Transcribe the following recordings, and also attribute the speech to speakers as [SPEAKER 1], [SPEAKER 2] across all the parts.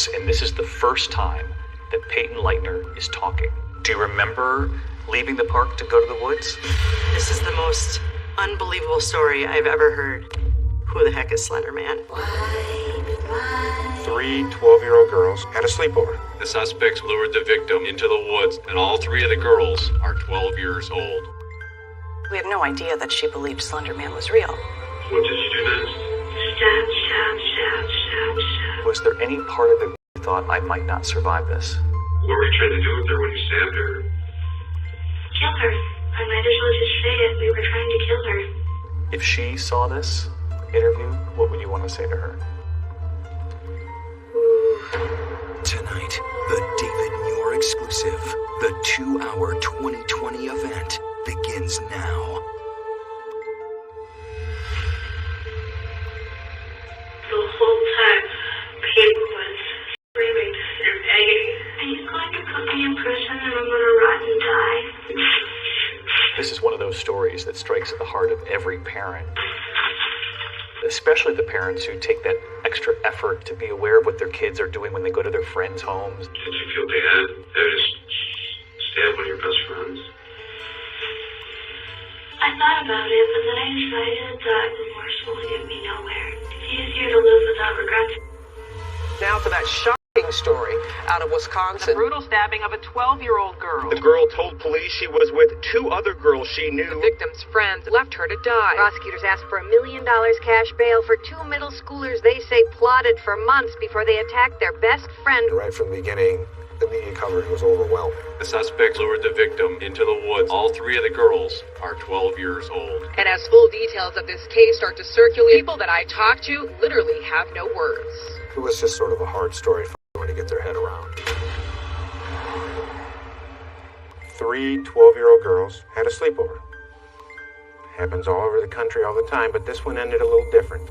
[SPEAKER 1] months, and this is the first time that Peyton Leitner is talking. Do you remember leaving the park to go to the woods?
[SPEAKER 2] This is the most unbelievable story I've ever heard. Who the heck is Slender Man?
[SPEAKER 3] 3 12-year-old girls had a sleepover.
[SPEAKER 4] The suspects lured the victim into the woods, and all 3 of the girls are 12 years old.
[SPEAKER 2] We have no idea that she believed Slender Man was real.
[SPEAKER 4] What did you do next?
[SPEAKER 5] Stab, stab, stab, stab, stab.
[SPEAKER 1] Was there any part of it where you thought I might not survive this?
[SPEAKER 4] What were you trying to do with her when you stabbed her?
[SPEAKER 5] Kill her. I might as well just say it. We were trying to kill her.
[SPEAKER 1] If she saw this interview, what would you want to say to her?
[SPEAKER 6] Tonight, the David Muir exclusive, the 2-hour 2020 event begins now.
[SPEAKER 5] The whole time, Peyton was screaming and begging. Are you going to put me in prison and I'm going to rot and die?
[SPEAKER 1] This is one of those stories that strikes at the heart of every parent, especially the parents who take that extra effort to be aware of what their kids are doing when they go to their friends' homes.
[SPEAKER 4] Did you feel bad? They just stabbed one of your best friends.
[SPEAKER 5] I thought about it, but then I decided that remorse will get me nowhere. It's easier to live without regrets.
[SPEAKER 7] Now for that shocking story out of Wisconsin.
[SPEAKER 2] The brutal stabbing of a 12-year-old girl.
[SPEAKER 3] The girl told police she was with 2 other girls she knew.
[SPEAKER 7] The victim's friends left her to die.
[SPEAKER 8] Prosecutors asked for $1 million cash bail for 2 middle schoolers they say plotted for months before they attacked their best friend.
[SPEAKER 3] Right from the beginning, the media coverage was overwhelming.
[SPEAKER 4] The suspects lured the victim into the woods. All 3 of the girls are 12 years old.
[SPEAKER 7] And as full details of this case start to circulate, people that I talked to literally have no words.
[SPEAKER 3] It was just sort of a hard story for everyone to get their head around. 3 12-year-old girls had a sleepover. Happens all over the country all the time, but this one ended a little different.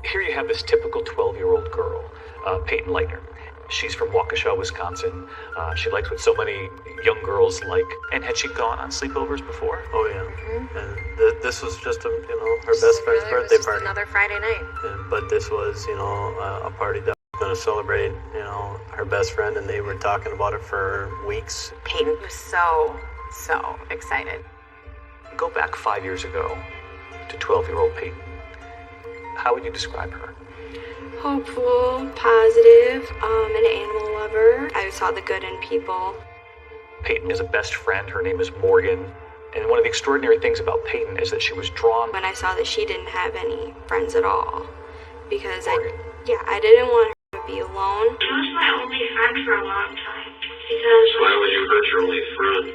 [SPEAKER 1] Here you have this typical 12-year-old girl, Peyton Leitner. She's from Waukesha, Wisconsin. She likes what so many young girls like. And had she gone on sleepovers before?
[SPEAKER 9] Oh, yeah. Mm-hmm. And this was just, her best friend's birthday party.
[SPEAKER 8] Another Friday night.
[SPEAKER 9] But this was, a party that was going to celebrate, her best friend, and they were talking about it for weeks.
[SPEAKER 8] Peyton was so excited.
[SPEAKER 1] Go back 5 years ago to 12-year-old Peyton. How would you describe her?
[SPEAKER 10] Hopeful, positive, an animal lover. I saw the good in people.
[SPEAKER 1] Peyton is a best friend. Her name is Morgan. And one of the extraordinary things about Peyton is that she was drawn...
[SPEAKER 10] When I saw that she didn't have any friends at all. Because
[SPEAKER 1] Morgan.
[SPEAKER 10] I didn't want her to be alone.
[SPEAKER 5] She was my only friend for a long time. Because...
[SPEAKER 4] Why would you hurt your only friend?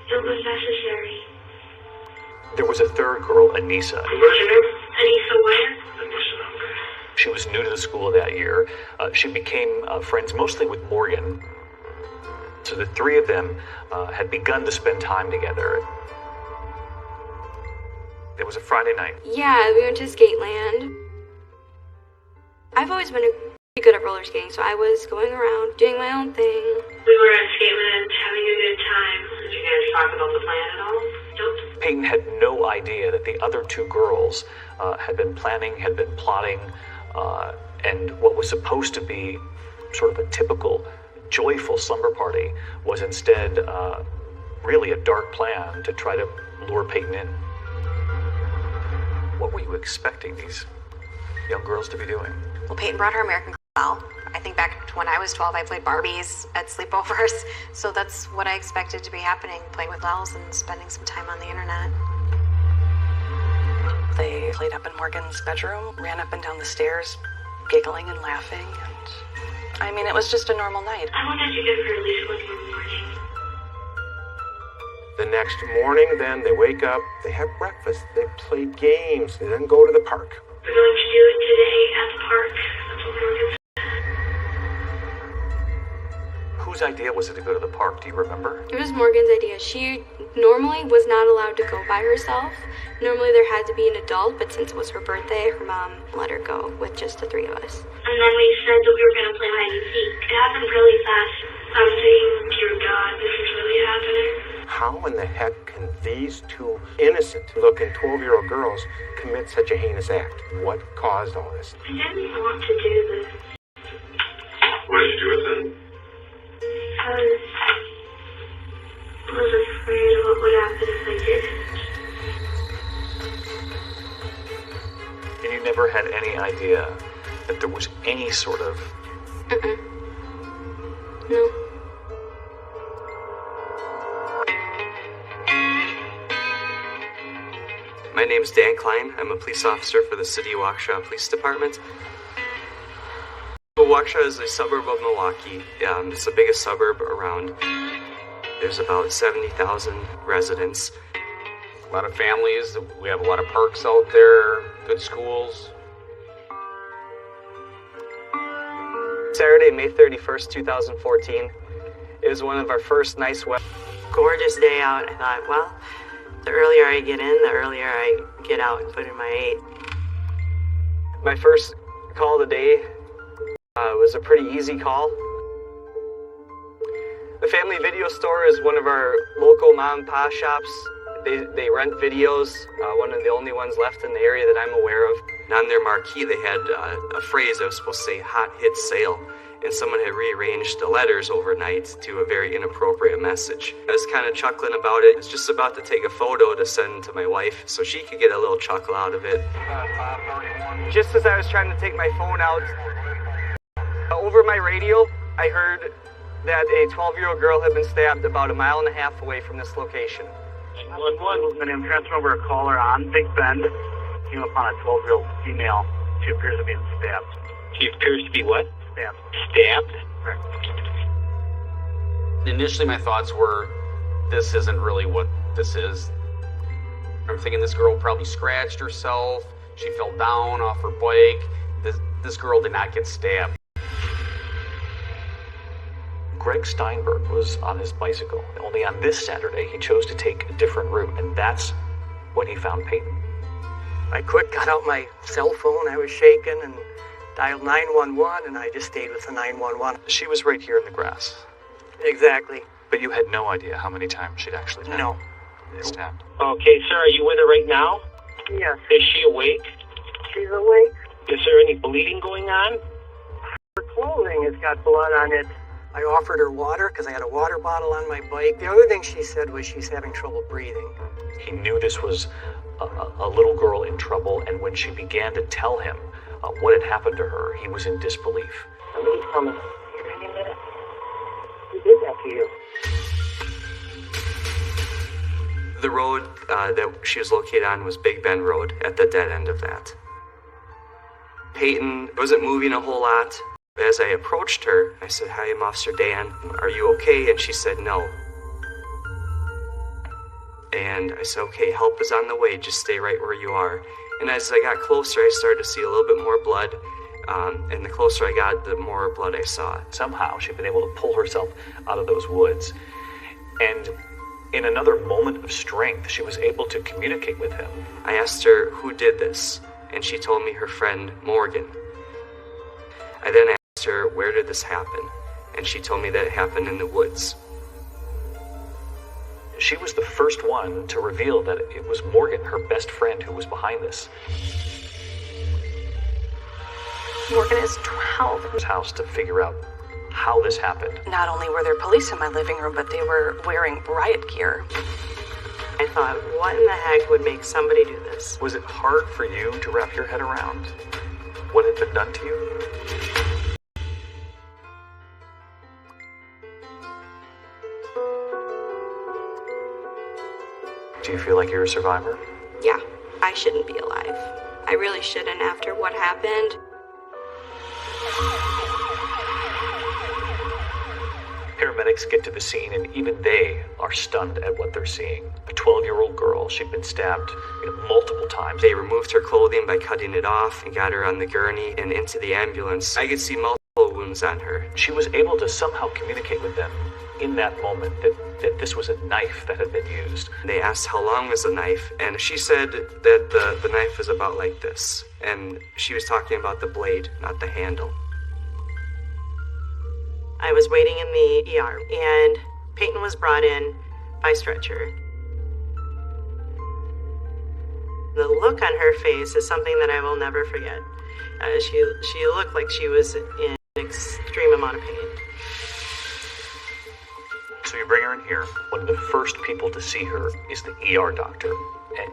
[SPEAKER 5] It was necessary.
[SPEAKER 1] There was a third girl, Anissa.
[SPEAKER 4] What's your name?
[SPEAKER 5] Anissa where?
[SPEAKER 4] Anissa, okay.
[SPEAKER 1] She was new to the school that year. She became friends mostly with Morgan. So the 3 of them had begun to spend time together. It was a Friday night.
[SPEAKER 10] Yeah, we went to Skateland. I've always been pretty good at roller skating, so I was going around doing my own thing.
[SPEAKER 5] We were at Skateland having a good time. Did you guys talk about the plan at all? Nope.
[SPEAKER 1] Peyton had no idea that the other 2 girls had been planning, had been plotting, and what was supposed to be sort of a typical joyful slumber party was instead really a dark plan to try to lure Peyton in. What were you expecting these young girls to be doing?
[SPEAKER 8] Well, Peyton brought her American Girl. I think back when I was 12, I played Barbies at sleepovers. So that's what I expected to be happening, playing with dolls and spending some time on the internet.
[SPEAKER 2] They played up in Morgan's bedroom, ran up and down the stairs, giggling and laughing. And it was just a normal night.
[SPEAKER 5] I wanted to give her at least one more morning.
[SPEAKER 3] The next morning, then, they wake up, they have breakfast, they play games, they then go to the park.
[SPEAKER 5] We're going to do it today at the park. That's what Morgan said.
[SPEAKER 1] Whose idea was it to go to the park? Do you remember?
[SPEAKER 10] It was Morgan's idea. She normally was not allowed to go by herself. Normally there had to be an adult, but since it was her birthday, her mom let her go with just the 3 of us.
[SPEAKER 5] And then we said that we were going to play hide and seek. It happened really fast. I was thinking, dear God, this is really happening.
[SPEAKER 3] How in the heck can these 2 innocent-looking 12-year-old girls commit such a heinous act? What caused all this?
[SPEAKER 5] I didn't want to do this.
[SPEAKER 1] idea that there was any sort of...
[SPEAKER 10] No.
[SPEAKER 11] My name's Dan Klein. I'm a police officer for the City of Waukesha Police Department. Waukesha is a suburb of Milwaukee. It's the biggest suburb around. There's about 70,000 residents.
[SPEAKER 12] A lot of families. We have a lot of parks out there, good schools.
[SPEAKER 11] Saturday, May 31st, 2014. It was one of our first nice weather. Gorgeous day out. I thought, well, the earlier I get in, the earlier I get out and put in my 8. My first call of the day was a pretty easy call. The Family Video Store is one of our local mom and pop shops. They rent videos, one of the only ones left in the area that I'm aware of. And on their marquee, they had a phrase that was supposed to say "hot hit sale," and someone had rearranged the letters overnight to a very inappropriate message. I was kind of chuckling about it. I was just about to take a photo to send to my wife so she could get a little chuckle out of it. Just as I was trying to take my phone out, over my radio, I heard that a 12-year-old girl had been stabbed about 1.5 miles away from this location.
[SPEAKER 13] 911, I'm transferring over a caller on Big Bend. Came upon a 12-year-old female. She appears to be stabbed.
[SPEAKER 3] She appears to be what?
[SPEAKER 13] Stabbed.
[SPEAKER 3] Stabbed?
[SPEAKER 13] Correct.
[SPEAKER 12] Initially, my thoughts were, this isn't really what this is. I'm thinking this girl probably scratched herself. She fell down off her bike. This girl did not get stabbed.
[SPEAKER 1] Greg Steinberg was on his bicycle. Only on this Saturday, he chose to take a different route, and that's when he found Peyton.
[SPEAKER 14] I quick got out my cell phone. I was shaking and dialed 911, and I just stayed with the 911.
[SPEAKER 1] She was right here in the grass.
[SPEAKER 14] Exactly.
[SPEAKER 1] But you had no idea how many times she'd actually been stabbed.
[SPEAKER 3] Okay, sir, are you with her right now?
[SPEAKER 14] Yes.
[SPEAKER 3] Is she awake?
[SPEAKER 14] She's awake.
[SPEAKER 3] Is there any bleeding going on?
[SPEAKER 14] Her clothing has got blood on it. I offered her water because I had a water bottle on my bike. The other thing she said was she's having trouble breathing.
[SPEAKER 1] He knew this was a little girl in trouble, and when she began to tell him what had happened to her, he was in disbelief.
[SPEAKER 14] Somebody's coming. Any minute. Who did that to you?
[SPEAKER 11] The road that she was located on was Big Bend Road, at the dead end of that. Peyton wasn't moving a whole lot. As I approached her, I said, "Hi, I'm Officer Dan. Are you okay?" And she said, "No." And I said, "Okay, help is on the way. Just stay right where you are." And as I got closer, I started to see a little bit more blood. And the closer I got, the more blood I saw.
[SPEAKER 1] Somehow, she'd been able to pull herself out of those woods. And in another moment of strength, she was able to communicate with him.
[SPEAKER 11] I asked her who did this, and she told me her friend Morgan. I then asked her, where did this happen? And she told me that it happened in the woods.
[SPEAKER 1] She was the first one to reveal that it was Morgan, her best friend, who was behind this.
[SPEAKER 2] Morgan is 12.
[SPEAKER 1] His house to figure out how this happened.
[SPEAKER 2] Not only were there police in my living room, but they were wearing riot gear.
[SPEAKER 11] I thought, what in the heck would make somebody do this?
[SPEAKER 1] Was it hard for you to wrap your head around what had been done to you? Do you feel like you're a survivor?
[SPEAKER 10] Yeah, I shouldn't be alive. I really shouldn't after what happened.
[SPEAKER 1] Paramedics get to the scene, and even they are stunned at what they're seeing. A 12-year-old girl, she'd been stabbed multiple times.
[SPEAKER 11] They removed her clothing by cutting it off and got her on the gurney and into the ambulance. I could see multiple wounds on her.
[SPEAKER 1] She was able to somehow communicate with them in that moment that this was a knife that had been used.
[SPEAKER 11] They asked how long was the knife, and she said that the knife was about like this. And she was talking about the blade, not the handle. I was waiting in the ER, and Peyton was brought in by stretcher. The look on her face is something that I will never forget. She looked like she was in an extreme amount of pain.
[SPEAKER 1] So you bring her in here. One of the first people to see her is the ER doctor,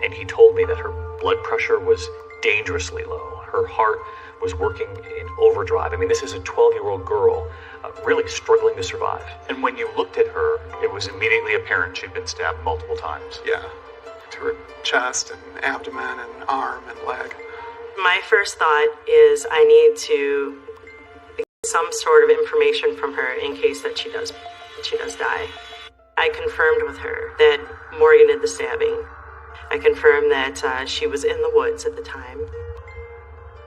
[SPEAKER 1] and he told me that her blood pressure was dangerously low. Her heart was working in overdrive. I mean, this is a 12-year-old girl really struggling to survive. And when you looked at her, it was immediately apparent she'd been stabbed multiple times.
[SPEAKER 15] Yeah, to her chest and abdomen and arm and leg.
[SPEAKER 16] My first thought is I need to get some sort of information from her in case that she does die. I confirmed with her that Morgan did the stabbing. I confirmed that she was in the woods at the time,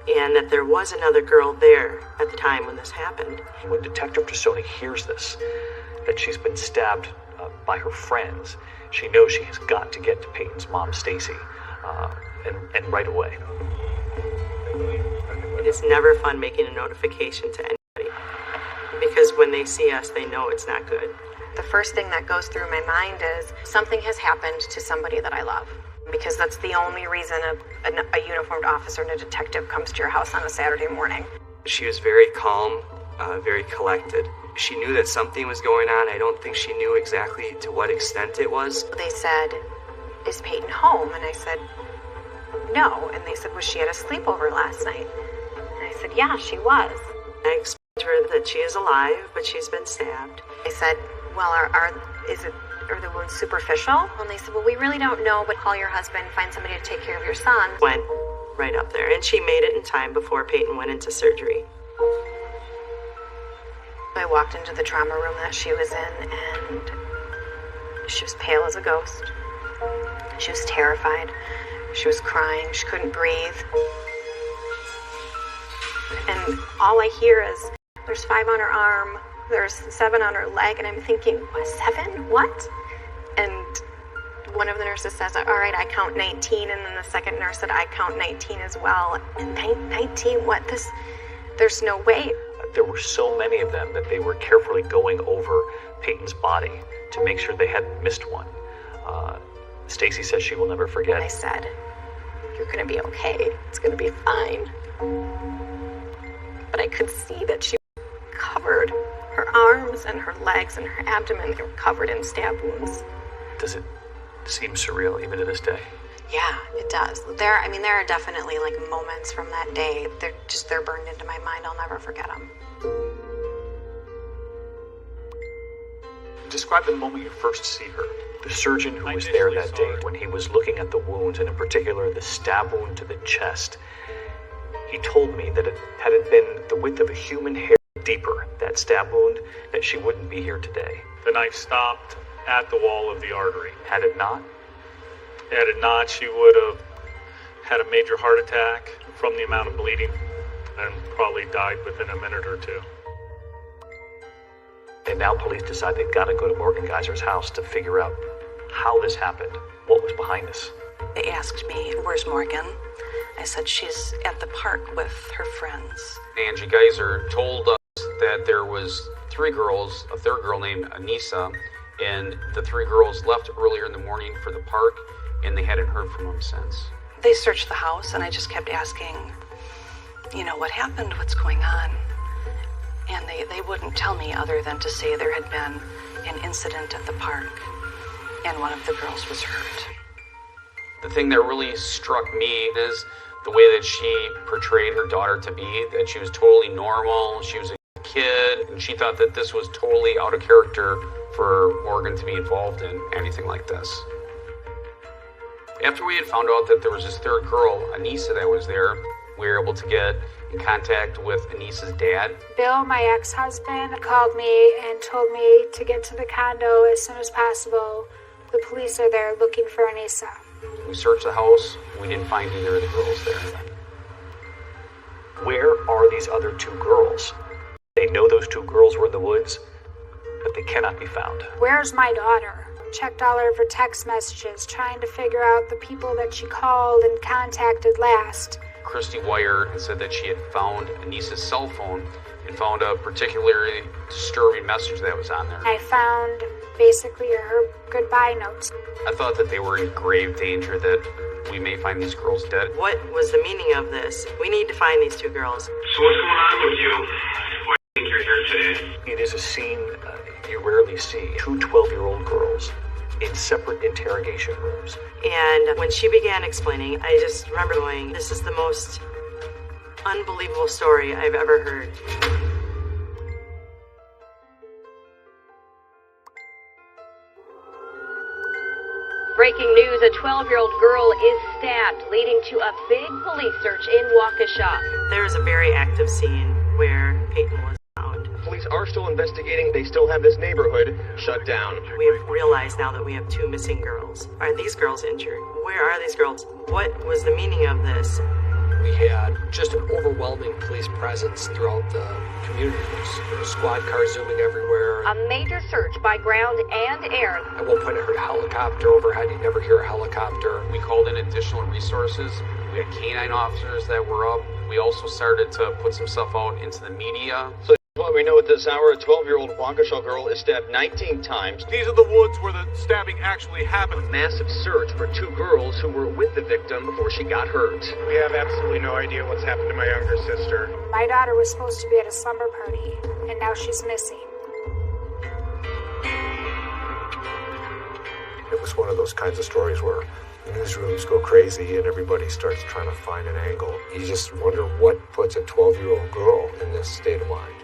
[SPEAKER 16] and that there was another girl there at the time when this happened.
[SPEAKER 1] When Detective Tassoni hears this, that she's been stabbed by her friends, she knows she has got to get to Peyton's mom, Stacy, and right away.
[SPEAKER 16] It is never fun making a notification to anybody, because when they see us, they know it's not good.
[SPEAKER 8] The first thing that goes through my mind is something has happened to somebody that I love. Because that's the only reason a uniformed officer and a detective comes to your house on a Saturday morning.
[SPEAKER 11] She was very calm, very collected. She knew that something was going on. I don't think she knew exactly to what extent it was.
[SPEAKER 8] They said, "Is Peyton home?" And I said, "No." And they said, "Was she at a sleepover last night?" And I said, "Yeah, she was."
[SPEAKER 16] I explained to her that she is alive, but she's been stabbed.
[SPEAKER 8] I said, "Well, are the wounds superficial?" And they said, "Well, we really don't know, but call your husband, find somebody to take care of your son."
[SPEAKER 16] Went right up there, and she made it in time before Peyton went into surgery.
[SPEAKER 8] I walked into the trauma room that she was in, and she was pale as a ghost. She was terrified. She was crying. She couldn't breathe. And all I hear is, "There's 5 on her arm. There's 7 on her leg," and I'm thinking, what, 7? What? And one of the nurses says, "All right, I count 19," and then the second nurse said, "I count 19 as well." And 19, what? There's no way.
[SPEAKER 1] There were so many of them that they were carefully going over Peyton's body to make sure they hadn't missed one. Stacy says she will never forget.
[SPEAKER 8] I said, "You're going to be okay. It's going to be fine." But I could see that she was covered. Her arms and her legs and her abdomen, they were covered in stab wounds.
[SPEAKER 1] Does it seem surreal even to this day?
[SPEAKER 8] Yeah, it does. There are definitely like moments from that day. They're burned into my mind. I'll never forget them.
[SPEAKER 1] Describe the moment you first see her. The surgeon who was there that day when he was looking at the wounds, and in particular the stab wound to the chest, he told me that had it been the width of a human hair deeper, that stab wound, that she wouldn't be here today.
[SPEAKER 17] The knife stopped at the wall of the artery.
[SPEAKER 1] Had it not?
[SPEAKER 17] Had it not, she would have had a major heart attack from the amount of bleeding and probably died within a minute or two.
[SPEAKER 1] And now police decide they've got to go to Morgan Geyser's house to figure out how this happened, what was behind this.
[SPEAKER 2] They asked me, "Where's Morgan?" I said, "She's at the park with her friends."
[SPEAKER 12] Angie Geyser told us that there was 3 girls, a third girl named Anissa, and the 3 girls left earlier in the morning for the park, and they hadn't heard from them since.
[SPEAKER 2] They searched the house, and I just kept asking, what happened? What's going on? And they wouldn't tell me other than to say there had been an incident at the park, and one of the girls was hurt.
[SPEAKER 12] The thing that really struck me is the way that she portrayed her daughter to be, that she was totally normal, she was a kid, and she thought that this was totally out of character for Morgan to be involved in anything like this. After we had found out that there was this third girl, Anissa, that was there, we were able to get in contact with Anissa's dad.
[SPEAKER 18] Bill, my ex-husband, called me and told me to get to the condo as soon as possible. The police are there looking for Anissa.
[SPEAKER 12] We searched the house. We didn't find either of the girls there.
[SPEAKER 1] Where are these other 2 girls? They know those 2 girls were in the woods, but they cannot be found.
[SPEAKER 18] Where's my daughter? Checked all of her text messages, trying to figure out the people that she called and contacted last.
[SPEAKER 12] Christy wired and said that she had found Anissa's cell phone and found a particularly disturbing message that was on there.
[SPEAKER 18] I found basically her goodbye notes.
[SPEAKER 12] I thought that they were in grave danger, that we may find these girls dead.
[SPEAKER 16] What was the meaning of this? We need to find these 2 girls.
[SPEAKER 5] So what's going on with you? Why do you think you're here today?
[SPEAKER 1] It is a scene you rarely see. 2 12-year-old girls in separate interrogation rooms.
[SPEAKER 16] And when she began explaining, I just remember going, this is the most unbelievable story I've ever heard.
[SPEAKER 19] Breaking news, a 12-year-old girl is stabbed, leading to a big police search in Waukesha.
[SPEAKER 16] There is a very active scene where Peyton was found.
[SPEAKER 20] Police are still investigating. They still have this neighborhood shut down.
[SPEAKER 16] We've realized now that we have 2 missing girls. Are these girls injured? Where are these girls? What was the meaning of this?
[SPEAKER 21] We had just an overwhelming police presence throughout the community. There were squad cars zooming everywhere.
[SPEAKER 19] A major search by ground and air.
[SPEAKER 21] At one point I heard a helicopter overhead. You never hear a helicopter.
[SPEAKER 12] We called in additional resources. We had canine officers that were up. We also started to put some stuff out into the media.
[SPEAKER 20] So what we know at this hour, a 12-year-old Waukesha girl is stabbed 19 times.
[SPEAKER 22] These are the woods where the stabbing actually happened.
[SPEAKER 20] A massive search for 2 girls who were with the victim before she got hurt.
[SPEAKER 3] We have absolutely no idea what's happened to my younger sister.
[SPEAKER 18] My daughter was supposed to be at a slumber party, and now she's missing.
[SPEAKER 3] It was one of those kinds of stories where the newsrooms go crazy and everybody starts trying to find an angle. You just wonder what puts a 12-year-old girl in this state of mind.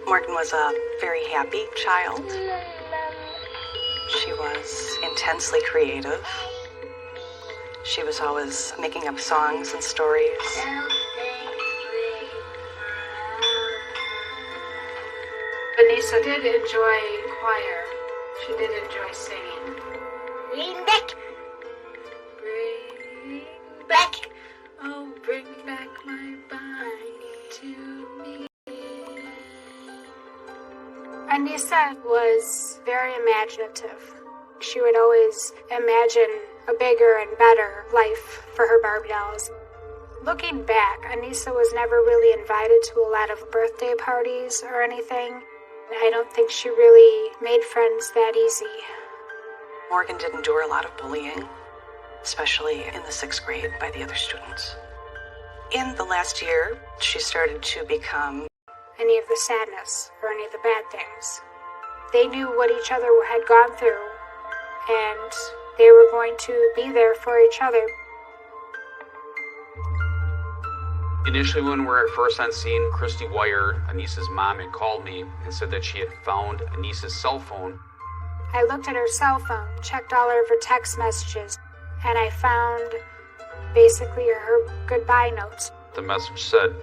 [SPEAKER 2] Morgan was a very happy child. She was intensely creative. She was always making up songs and stories.
[SPEAKER 18] Vanessa did enjoy choir. She did enjoy singing.
[SPEAKER 5] Bring back.
[SPEAKER 18] Bring back. Oh, bring back my Bonnie to me. Anissa was very imaginative. She would always imagine a bigger and better life for her Barbie dolls. Looking back, Anissa was never really invited to a lot of birthday parties or anything. I don't think she really made friends that easy.
[SPEAKER 2] Morgan did endure a lot of bullying, especially in the 6th grade by the other students. In the last year, she started to become
[SPEAKER 18] any of the sadness or any of the bad things. They knew what each other had gone through, and they were going to be there for each other.
[SPEAKER 12] Initially, when we were at first on scene, Christy Wire, Anissa's mom, had called me and said that she had found Anissa's cell phone.
[SPEAKER 18] I looked at her cell phone, checked all of her text messages, and I found basically her goodbye notes.
[SPEAKER 12] The message said,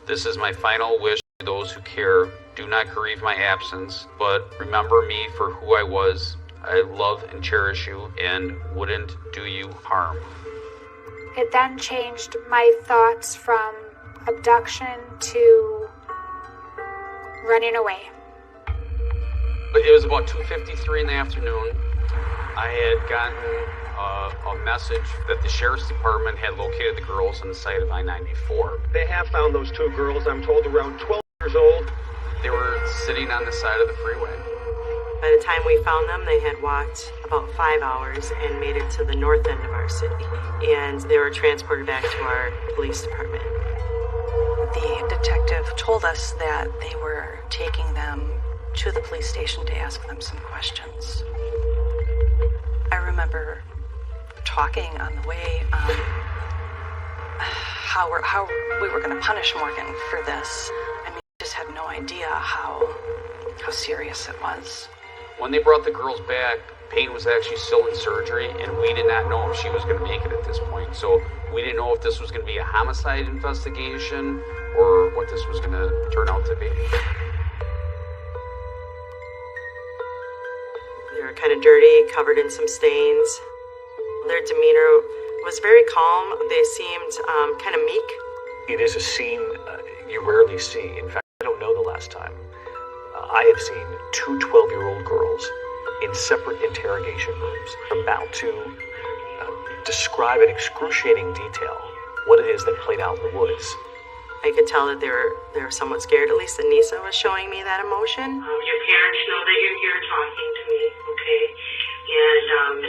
[SPEAKER 12] "This is my final wish to those who care. Do not grieve my absence, but remember me for who I was. I love and cherish you and wouldn't do you harm."
[SPEAKER 18] It then changed my thoughts from abduction to running away.
[SPEAKER 12] It was about 2:53 in the afternoon. I had gotten a message that the sheriff's department had located the girls on the site of I-94.
[SPEAKER 20] They have found those 2 girls, I'm told, around 12 years old.
[SPEAKER 12] They were sitting on the side of the freeway.
[SPEAKER 16] By the time we found them, they had walked about 5 hours and made it to the north end of our city. And they were transported back to our police department.
[SPEAKER 2] The detective told us that they were taking them to the police station to ask them some questions. I remember talking on the way how we were going to punish Morgan for this. I mean, I just had no idea how serious it was.
[SPEAKER 12] When they brought the girls back, Payne was actually still in surgery, and we did not know if she was going to make it at this point. So we didn't know if this was going to be a homicide investigation or what this was going to turn out to be.
[SPEAKER 16] They were kind of dirty, covered in some stains. Their demeanor was very calm. They seemed kind of meek.
[SPEAKER 1] It is a scene you rarely see. In fact, I don't know the last time. I have seen 2 12-year-old girls in separate interrogation rooms about to describe in excruciating detail what it is that played out in the woods.
[SPEAKER 16] I could tell that they were somewhat scared. At least Anissa was showing me that emotion.
[SPEAKER 5] Your parents know that you're here talking to me, okay? And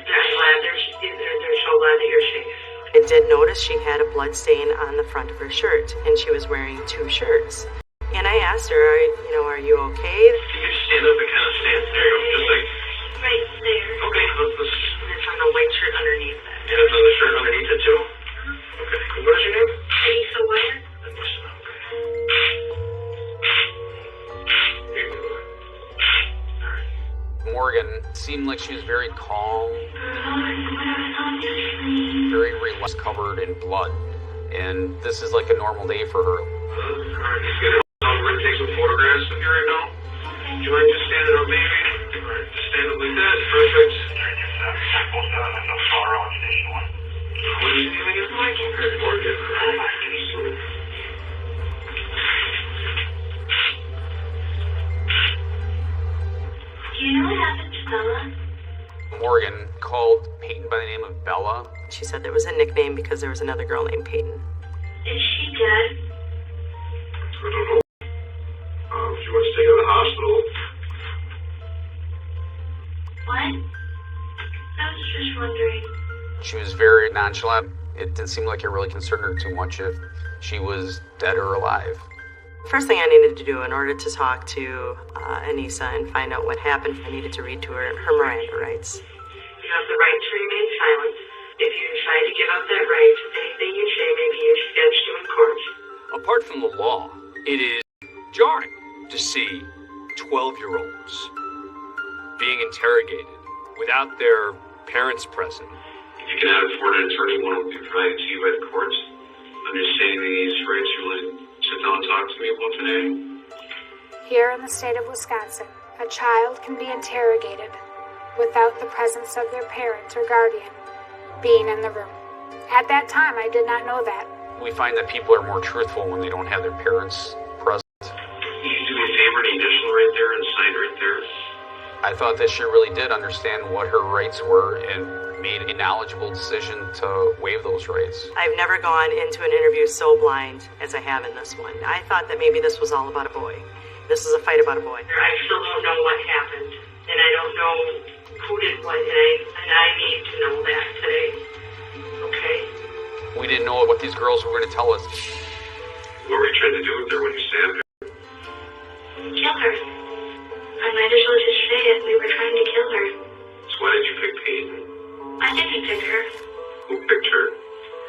[SPEAKER 5] they're so glad that you're safe.
[SPEAKER 16] I did notice she had a blood stain on the front of her shirt, and she was wearing 2 shirts. And I asked her, are you okay?
[SPEAKER 5] You can stand up and kind of stand there, just like... Right there. Okay, let's... And it's on the white shirt underneath that. And it's on the shirt underneath it, too? Okay. What is your name? Lisa Wyatt.
[SPEAKER 12] Morgan seemed like she was very calm, very relaxed, covered in blood, and this is like a normal day for her.
[SPEAKER 5] Alright, just get it. We're gonna take some photographs of you right now. Do you mind just standing up, maybe? Alright, just stand up like that. Perfect. What are you doing? Morgan. Do you know what happened to Bella?
[SPEAKER 12] Morgan called Peyton by the name of Bella.
[SPEAKER 16] She said there was a nickname because there was another girl named Peyton.
[SPEAKER 5] Is she dead?
[SPEAKER 3] I don't know. She was taken to the hospital.
[SPEAKER 5] What? I was just wondering.
[SPEAKER 12] She was very nonchalant. It didn't seem like it really concerned her too much if she was dead or alive.
[SPEAKER 16] First thing I needed to do in order to talk to Anissa and find out what happened, I needed to read to her Miranda rights.
[SPEAKER 6] You have the right to remain silent. If you decide to give up that right, anything you say may be used against you in court.
[SPEAKER 7] Apart from the law, it is jarring to see 12-year-olds being interrogated without their parents present.
[SPEAKER 23] If you can have afford an attorney, one will be provided to you by the courts. Understanding these rights, you're willing to sit down and talk to me about today?
[SPEAKER 18] Here in the state of Wisconsin, a child can be interrogated without the presence of their parent or guardian being in the room. At that time, I did not know that.
[SPEAKER 12] We find that people are more truthful when they don't have their parents present.
[SPEAKER 23] You do me a favor and initial right there and sign right there.
[SPEAKER 12] I thought that she really did understand what her rights were and made a knowledgeable decision to waive those rights.
[SPEAKER 16] I've never gone into an interview so blind as I have in this one. I thought that maybe this was all about a boy. This is a fight about a boy.
[SPEAKER 6] I still don't know what happened, and I don't know who did what, and I need to know that today. Okay?
[SPEAKER 12] We didn't know what these girls were going to tell us.
[SPEAKER 23] What were you trying to do with her when you stabbed her?
[SPEAKER 5] Kill her. I might as well just say it. We were trying to kill her.
[SPEAKER 23] So why did you pick Peyton?
[SPEAKER 5] I didn't pick her.
[SPEAKER 23] Who picked her?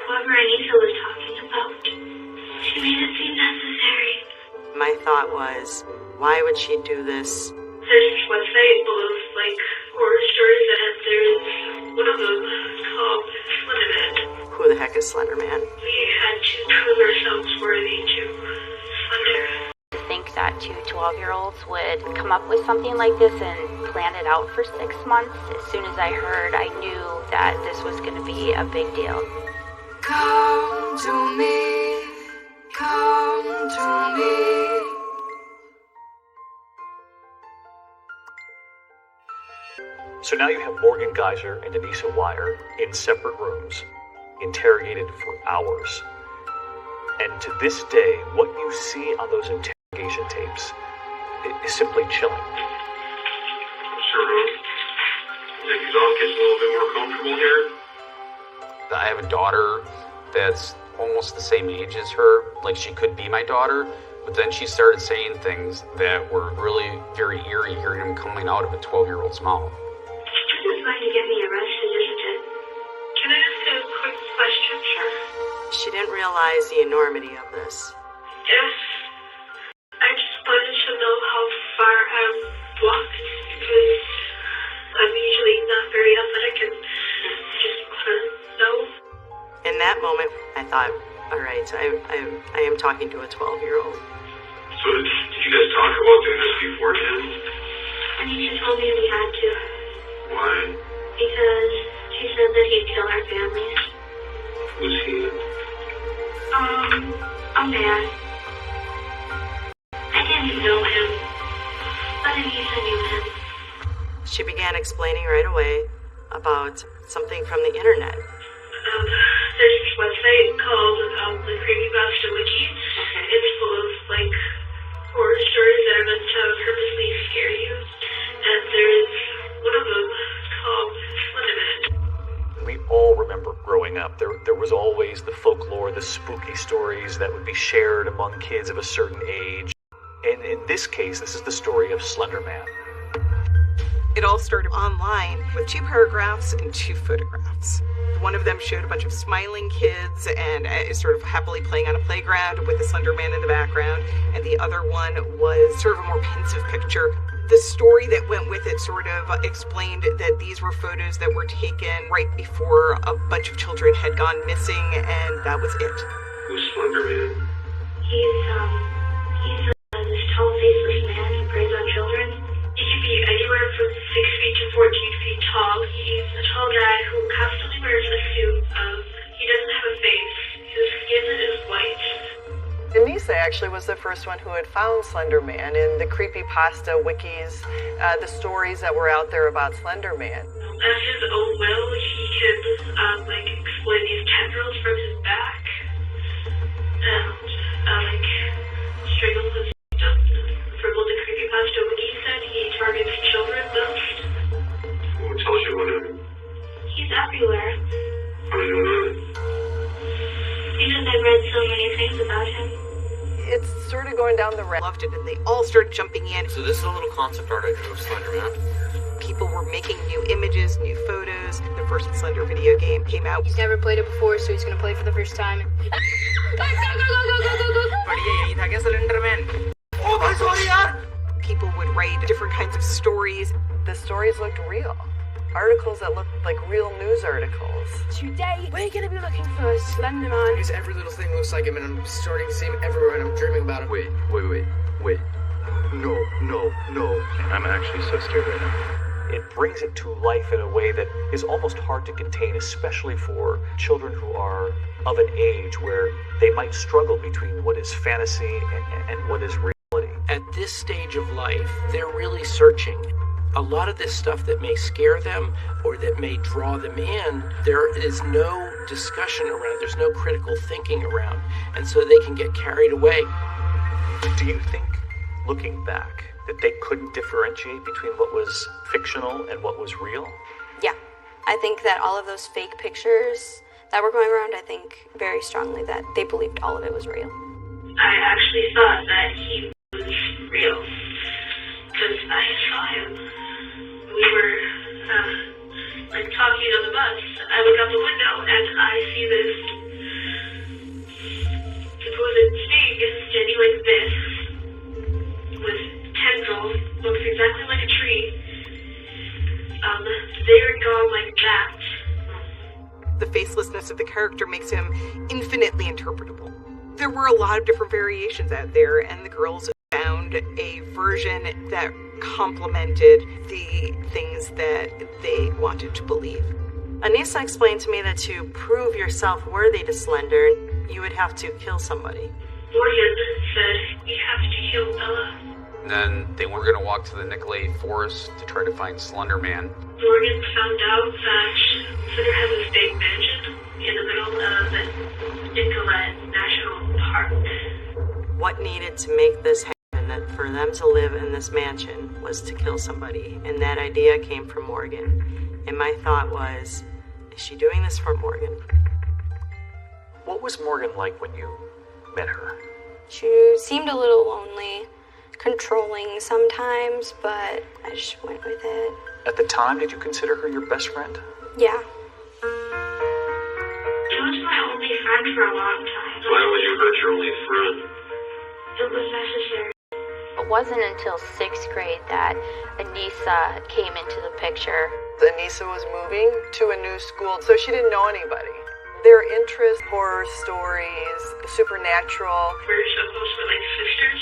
[SPEAKER 5] Whoever Anissa was talking about. She made it seem necessary.
[SPEAKER 16] My thought was, why would she do this?
[SPEAKER 5] There's this website full of, horror stories that have there's one of them called Slenderman.
[SPEAKER 16] Who the heck is Slender Man?
[SPEAKER 5] We had to prove ourselves worthy to Slender.
[SPEAKER 24] To think that two 12-year-olds would come up with something like this and plan it out for 6 months. As soon as I heard, I knew that this was going to be a big deal.
[SPEAKER 25] Come to me, come to me.
[SPEAKER 1] So now you have Morgan Geyser and Anissa Wire in separate rooms, interrogated for hours. And to this day, what you see on those interrogation tapes is simply chilling.
[SPEAKER 23] Sure. I think these all gets a little bit more comfortable here.
[SPEAKER 12] I have a daughter that's almost the same age as her, like she could be my daughter, but then she started saying things that were really very eerie, hearing them coming out of a 12-year-old's mouth.
[SPEAKER 5] This is going to get me arrested, isn't it? Can I ask a quick question? Sure.
[SPEAKER 16] She didn't realize the enormity of this.
[SPEAKER 5] Yes. I just wanted to know how far I've walked, because I'm usually not very athletic and just want to know.
[SPEAKER 16] In that moment, I thought, all right, I am talking to a 12-year-old.
[SPEAKER 23] So did you guys talk about doing this beforehand?
[SPEAKER 5] Anissa told me we had to.
[SPEAKER 23] Why?
[SPEAKER 5] Because she said that he'd kill our families.
[SPEAKER 23] Who's he?
[SPEAKER 5] A man. I didn't know him, but Anissa knew him.
[SPEAKER 16] She began explaining right away about something from the internet.
[SPEAKER 5] There's this website called the Creepypasta Wiki. It's full of horror stories that are meant to purposely scare you. And there's one of them called Slenderman.
[SPEAKER 1] We all remember growing up. There was always the folklore, the spooky stories that would be shared among kids of a certain age. And in this case, this is the story of Slender Man.
[SPEAKER 26] It all started online with 2 paragraphs and 2 photographs.
[SPEAKER 4] One of them showed a bunch of smiling kids and sort of happily playing on a playground with a slender man in the background, and the other one was sort of a more pensive picture. The story that went with it sort of explained that these were photos that were taken right before a bunch of children had gone missing, and that was it.
[SPEAKER 23] Who's Slender Man?
[SPEAKER 5] He's this tall, faceless man who preys on children. He can be anywhere from 6 feet to 14 feet tall. He's a tall guy who constantly wears a suit. He doesn't have a face. His skin is white.
[SPEAKER 4] Anissa actually was the first one who had found Slender Man in the creepypasta wikis, the stories that were out there about Slender Man.
[SPEAKER 5] At his own will, he can exploit these tendrils from his back and strangle his victims. For what the creepypasta wiki said, he targets children most.
[SPEAKER 23] Who tells you what happened?
[SPEAKER 5] He's everywhere.
[SPEAKER 23] How do you know that?
[SPEAKER 5] Because I've read so many things about him.
[SPEAKER 4] It's sort of going down the road. Loved it, and they all started jumping in.
[SPEAKER 9] So this is a little concept art I drew of Slender Man.
[SPEAKER 4] People were making new images, new photos. The first Slender video game came out.
[SPEAKER 10] He's never played it before, so he's gonna play for the first time.
[SPEAKER 4] People would write different kinds of stories. The stories looked real. Articles that looked like real news articles.
[SPEAKER 10] Today, we're gonna be looking for Slender Man.
[SPEAKER 21] Because every little thing looks like him, and I'm starting to see him everywhere, and I'm dreaming about him.
[SPEAKER 9] Wait. No.
[SPEAKER 1] I'm actually so scared right now. It brings it to life in a way that is almost hard to contain, especially for children who are of an age where they might struggle between what is fantasy and what is reality.
[SPEAKER 21] At this stage of life, they're really searching. A lot of this stuff that may scare them or that may draw them in, there is no discussion around, there's no critical thinking around, and so they can get carried away.
[SPEAKER 1] Do you think, looking back, that they couldn't differentiate between what was fictional and what was real?
[SPEAKER 8] Yeah. I think that all of those fake pictures that were going around, I think very strongly that they believed all of it was real.
[SPEAKER 5] I actually thought that he was real. Because I saw him. We were, talking on the bus. I look out the window and I see this supposed snake standing like this, with tendrils, looks exactly like a tree. They are gone like that. The facelessness of the character makes him infinitely interpretable. There were a lot of different variations out there, and the girls found a version that complemented the things that they wanted to believe.
[SPEAKER 16] Anissa explained to me that to prove yourself worthy to Slender, you would have to kill somebody.
[SPEAKER 5] Morgan said, "We have to kill Bella."
[SPEAKER 12] And then they weren't going to walk to the Nicolay Forest to try to find Slender Man.
[SPEAKER 5] Morgan found out that Slender has this big mansion in the middle of the Nicolay National Park.
[SPEAKER 16] What needed to make this happen, that for them to live in this mansion, was to kill somebody. And that idea came from Morgan. And my thought was, is she doing this for Morgan?
[SPEAKER 1] What was Morgan like when you met her?
[SPEAKER 8] She seemed a little lonely, controlling sometimes, but I just went with it.
[SPEAKER 1] At the time, did you consider her your best friend?
[SPEAKER 8] Yeah.
[SPEAKER 5] She was my only friend for a long time.
[SPEAKER 23] Why was you hurt your only friend?
[SPEAKER 5] It was necessary.
[SPEAKER 24] It wasn't until 6th grade that Anissa came into the picture.
[SPEAKER 4] Anissa was moving to a new school, so she didn't know anybody. Their interests, horror stories, supernatural.
[SPEAKER 5] We're supposed to be like sisters.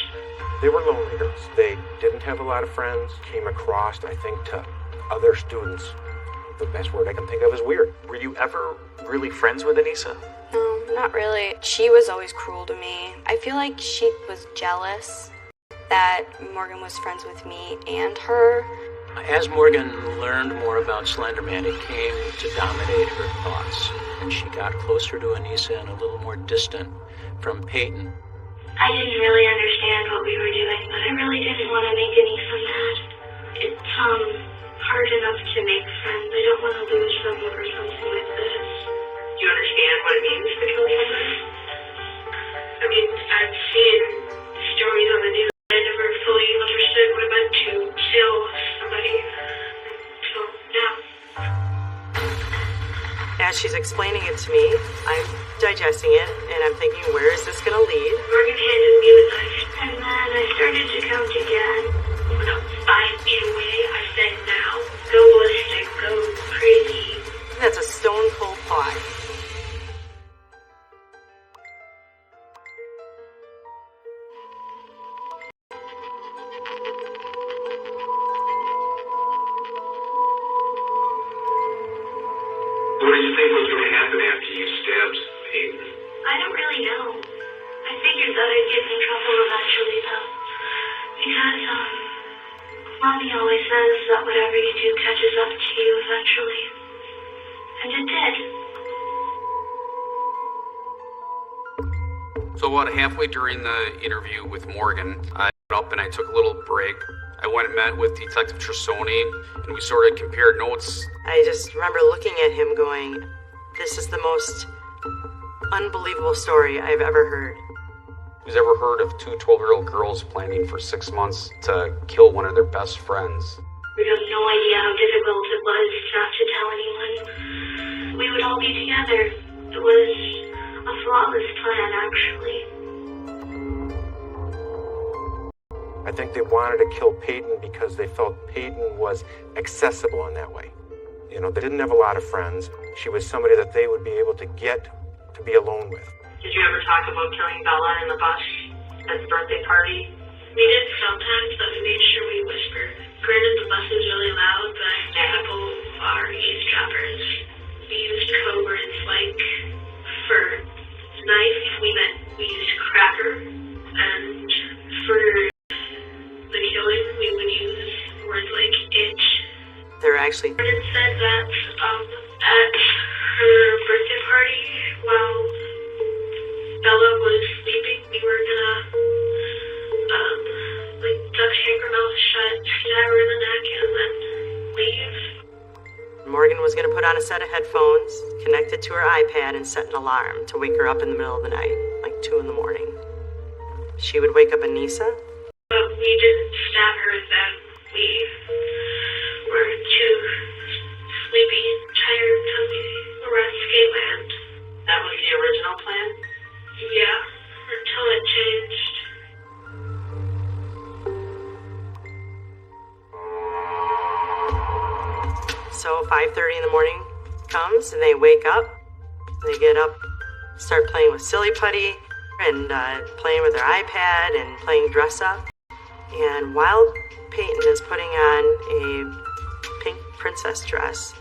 [SPEAKER 3] They were lonely girls. They didn't have a lot of friends. Came across, I think, to other students. The best word I can think of is weird.
[SPEAKER 1] Were you ever really friends with Anissa?
[SPEAKER 8] No, not really. She was always cruel to me. I feel like she was jealous that Morgan was friends with me and her.
[SPEAKER 21] As Morgan learned more about Slender Man, it came to dominate her thoughts, and she got closer to Anissa and a little more distant from Peyton.
[SPEAKER 5] I didn't really understand what we were doing, but I really didn't want to make Anissa mad. It's hard enough to make friends. I don't want to lose them over something like this.
[SPEAKER 6] Do you understand what it means to kill somebody?
[SPEAKER 5] I mean, I've seen stories on the news. I never fully understood what it meant to kill somebody. So now.
[SPEAKER 16] As she's explaining it to me, I'm digesting it, and I'm thinking, where is this going to lead?
[SPEAKER 5] Morgan handed me the knife, and then I started to count again. When I was 5 feet away, I said, now, go ballistic, go crazy.
[SPEAKER 16] That's a stone cold plot.
[SPEAKER 23] What did you think was going to happen after you stabbed Peyton?
[SPEAKER 5] I don't really know. I figured that I'd get in trouble eventually, though. Because, Mommy always says that whatever you do catches up to you eventually. And it did.
[SPEAKER 12] So about halfway during the interview with Morgan, I got up and I took a little break. I went and met with Detective Trussoni, and we sort of compared notes.
[SPEAKER 16] I just remember looking at him going, this is the most unbelievable story I've ever heard.
[SPEAKER 12] Who's ever heard of two 12-year-old girls planning for 6 months to kill one of their best friends?
[SPEAKER 5] We have no idea how difficult it was not to tell anyone. We would all be together. It was a flawless plan, actually.
[SPEAKER 3] I think they wanted to kill Peyton because they felt Peyton was accessible in that way. You know, they didn't have a lot of friends. She was somebody that they would be able to get to be alone with.
[SPEAKER 6] Did you ever talk about killing Bella in the bus at the birthday party?
[SPEAKER 5] We did sometimes, but we made sure we whispered. Granted, the bus was really loud, but people are eavesdroppers. We used code words like, for knife, we used cracker, and for the killing, we would use words like itch.
[SPEAKER 16] They're actually...
[SPEAKER 5] It said that at her birthday party, while Bella was sleeping, we were gonna, duct tape her mouth shut, stab her in the neck, and then leave.
[SPEAKER 16] Morgan was going to put on a set of headphones, connect it to her iPad, and set an alarm to wake her up in the middle of the night, like 2 in the morning. She would wake up Anissa.
[SPEAKER 5] But we didn't stab her then. We were too sleepy, tired to rescue land.
[SPEAKER 6] That was the original plan?
[SPEAKER 5] Yeah, until it changed.
[SPEAKER 16] So 5:30 in the morning comes and they wake up. They get up, start playing with silly putty and playing with their iPad and playing dress up. And while Peyton is putting on a pink princess dress,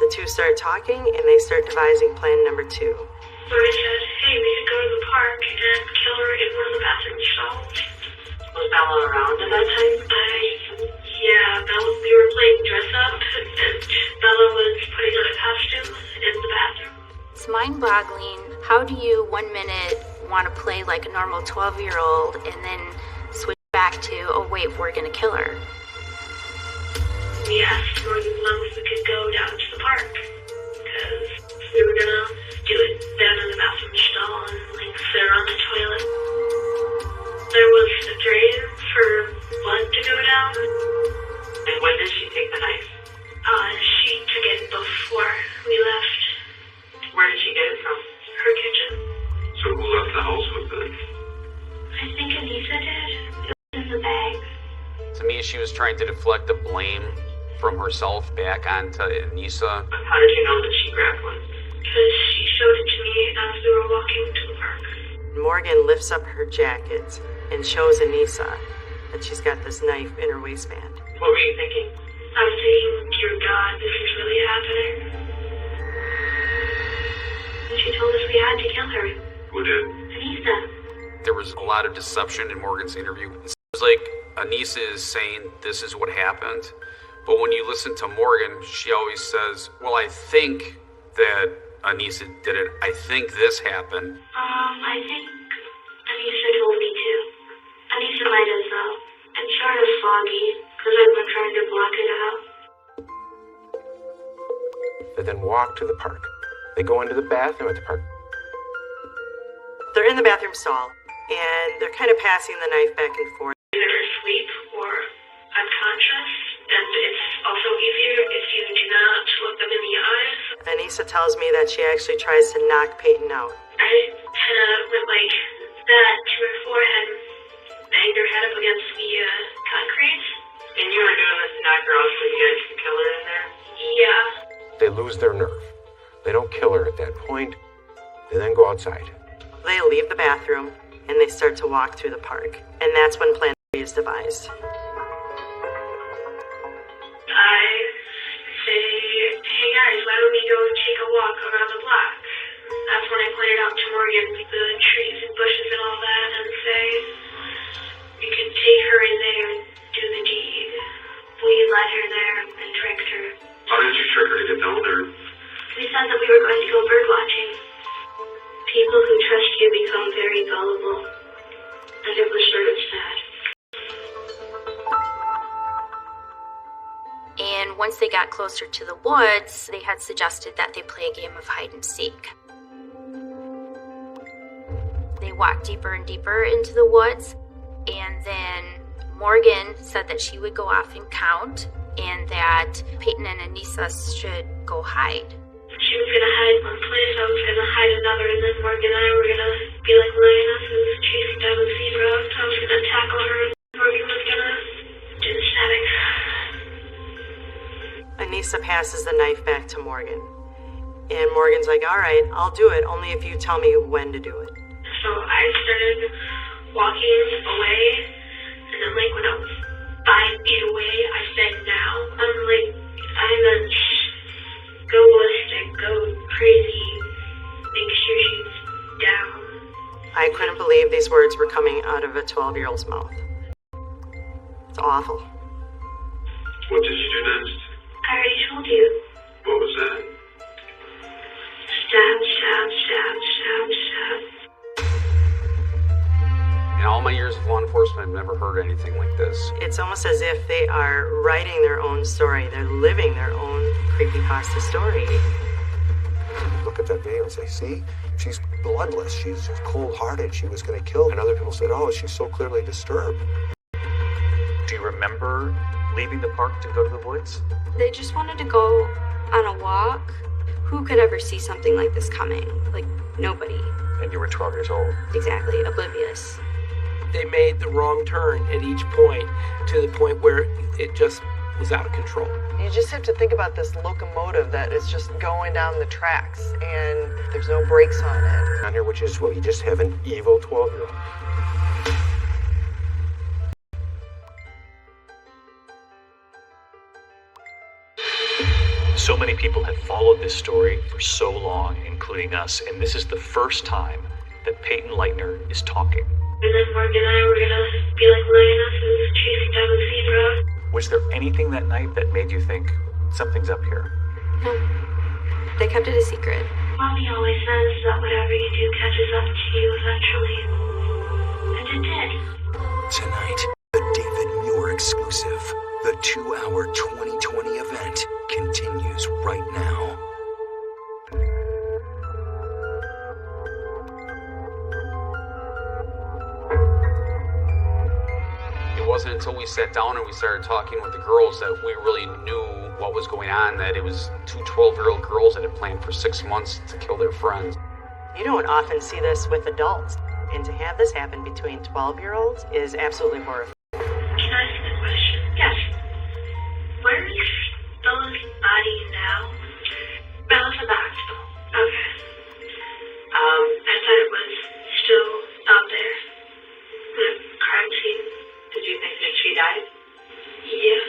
[SPEAKER 16] the two start talking and they start devising plan number 2.
[SPEAKER 5] So I said, hey, we could go to the park and kill her in one of the bathroom stalls.
[SPEAKER 6] Was Bella around at that time?
[SPEAKER 5] Yeah, we were playing dress up, and Bella was putting on a costume in the bathroom.
[SPEAKER 24] It's mind-boggling. How do you 1 minute want to play like a normal 12-year-old and then switch back to, oh wait, we're gonna kill her?
[SPEAKER 5] We asked Morgan if we could go down to the park, because we were gonna do it down in the bathroom stall and sit her on the toilet. There was a drain for blood to go down.
[SPEAKER 6] And when did she take the knife?
[SPEAKER 5] She took it before we left.
[SPEAKER 6] Where did she get it from?
[SPEAKER 5] Her kitchen.
[SPEAKER 23] So who left the house with the knife?
[SPEAKER 5] I think Anissa did. It was in the bag.
[SPEAKER 12] To me, she was trying to deflect the blame from herself back onto Anissa.
[SPEAKER 6] How did you know that she grabbed one?
[SPEAKER 5] Because she showed it to me as we were walking to the park.
[SPEAKER 16] Morgan lifts up her jacket and shows Anissa that she's got this knife in her waistband.
[SPEAKER 6] What were you thinking?
[SPEAKER 5] I was thinking, dear God, this is really happening. And she told us we had to kill her.
[SPEAKER 23] Who did?
[SPEAKER 5] Anissa.
[SPEAKER 12] There was a lot of deception in Morgan's interview. It was like Anissa is saying this is what happened, but when you listen to Morgan, she always says, well, I think that Anissa did it. I think this happened.
[SPEAKER 5] I think Anissa told me to. Anissa might as well. It's sort of foggy, because I've been trying to block it out.
[SPEAKER 3] They then walk to the park. They go into the bathroom at the park.
[SPEAKER 16] They're in the bathroom stall, and they're kind of passing the knife back and forth.
[SPEAKER 5] Either asleep or unconscious, and it's also easier if you do not look them in the eyes.
[SPEAKER 16] Anissa tells me that she actually tries to knock Peyton out.
[SPEAKER 5] I kind of went like that to her forehead, banged her head up against the concrete.
[SPEAKER 6] And you were doing this to knock her out so you guys could kill her in there?
[SPEAKER 5] Yeah.
[SPEAKER 3] They lose their nerve. They don't kill her at that point. They then go outside.
[SPEAKER 16] They leave the bathroom and they start to walk through the park. And that's when Plan B is devised.
[SPEAKER 5] I say, hey guys, why don't we go take a walk around the block? That's when I pointed out to Morgan the trees and bushes and all that and say, we could take her in there and do the deed. We led her there and tricked her.
[SPEAKER 23] How did you trick her to get down there?
[SPEAKER 5] We said that we were going to go bird watching. People who trust you become very gullible. And it was sort of sad.
[SPEAKER 24] And once they got closer to the woods, they had suggested that they play a game of hide and seek. They walked deeper and deeper into the woods, and then Morgan said that she would go off and count, and that Peyton and Anissa should go hide.
[SPEAKER 5] She was going to hide one place, I was going to hide another, and then Morgan and I were going to be like lionesses chasing down the zebra. I was going to tackle her, and Morgan was going to do the stabbing.
[SPEAKER 16] Anissa passes the knife back to Morgan. And Morgan's like, all right, I'll do it, only if you tell me when to do it.
[SPEAKER 5] So I started walking away, and then like when I was 5 feet away, I said now. I'm like, I'm a go ballistic, go crazy, make sure she's down.
[SPEAKER 16] I couldn't believe these words were coming out of a 12-year-old's mouth. It's awful.
[SPEAKER 23] What did you do next?
[SPEAKER 5] I already told you.
[SPEAKER 23] What was that?
[SPEAKER 5] Stab, stab, stab, stab, stab.
[SPEAKER 12] In all my years of law enforcement, I've never heard anything like this.
[SPEAKER 16] It's almost as if they are writing their own story. They're living their own creepypasta story.
[SPEAKER 11] Look at that video and say, see, she's bloodless. She's cold-hearted. She was going to kill. And other people said, oh, she's so clearly disturbed.
[SPEAKER 1] Do you remember leaving the park to go to the woods?
[SPEAKER 13] They just wanted to go on a walk. Who could ever see something like this coming? Like, nobody.
[SPEAKER 1] And you were 12 years old.
[SPEAKER 13] Exactly, oblivious.
[SPEAKER 21] They made the wrong turn at each point, to the point where it just was out of control.
[SPEAKER 14] You just have to think about this locomotive that is just going down the tracks, and there's no brakes on it.
[SPEAKER 3] Down here, which is, well, you just have an evil 12-year-old.
[SPEAKER 1] So many people have followed this story for so long, including us, and this is the first time that Peyton Leitner is talking.
[SPEAKER 5] And then Morgan and I were going to be like lionesses chasing down the zebra.
[SPEAKER 1] Was there anything that night that made you think something's up here?
[SPEAKER 13] No. They kept it a secret.
[SPEAKER 5] Mommy always says that whatever you do catches up to you eventually. And it did.
[SPEAKER 15] Tonight, a David Muir exclusive. The 2-hour 2020 event continues right now.
[SPEAKER 12] It wasn't until we sat down and we started talking with the girls that we really knew what was going on, that it was two 12-year-old girls that had planned for 6 months to kill their friends.
[SPEAKER 16] You don't often see this with adults, and to have this happen between 12-year-olds is absolutely horrifying.
[SPEAKER 5] Can I ask a question? Yes. Where is Bella's body now? Bella's at the hospital. Okay. I thought it was still out there. The crime scene.
[SPEAKER 6] Did you think that she died?
[SPEAKER 5] Yes.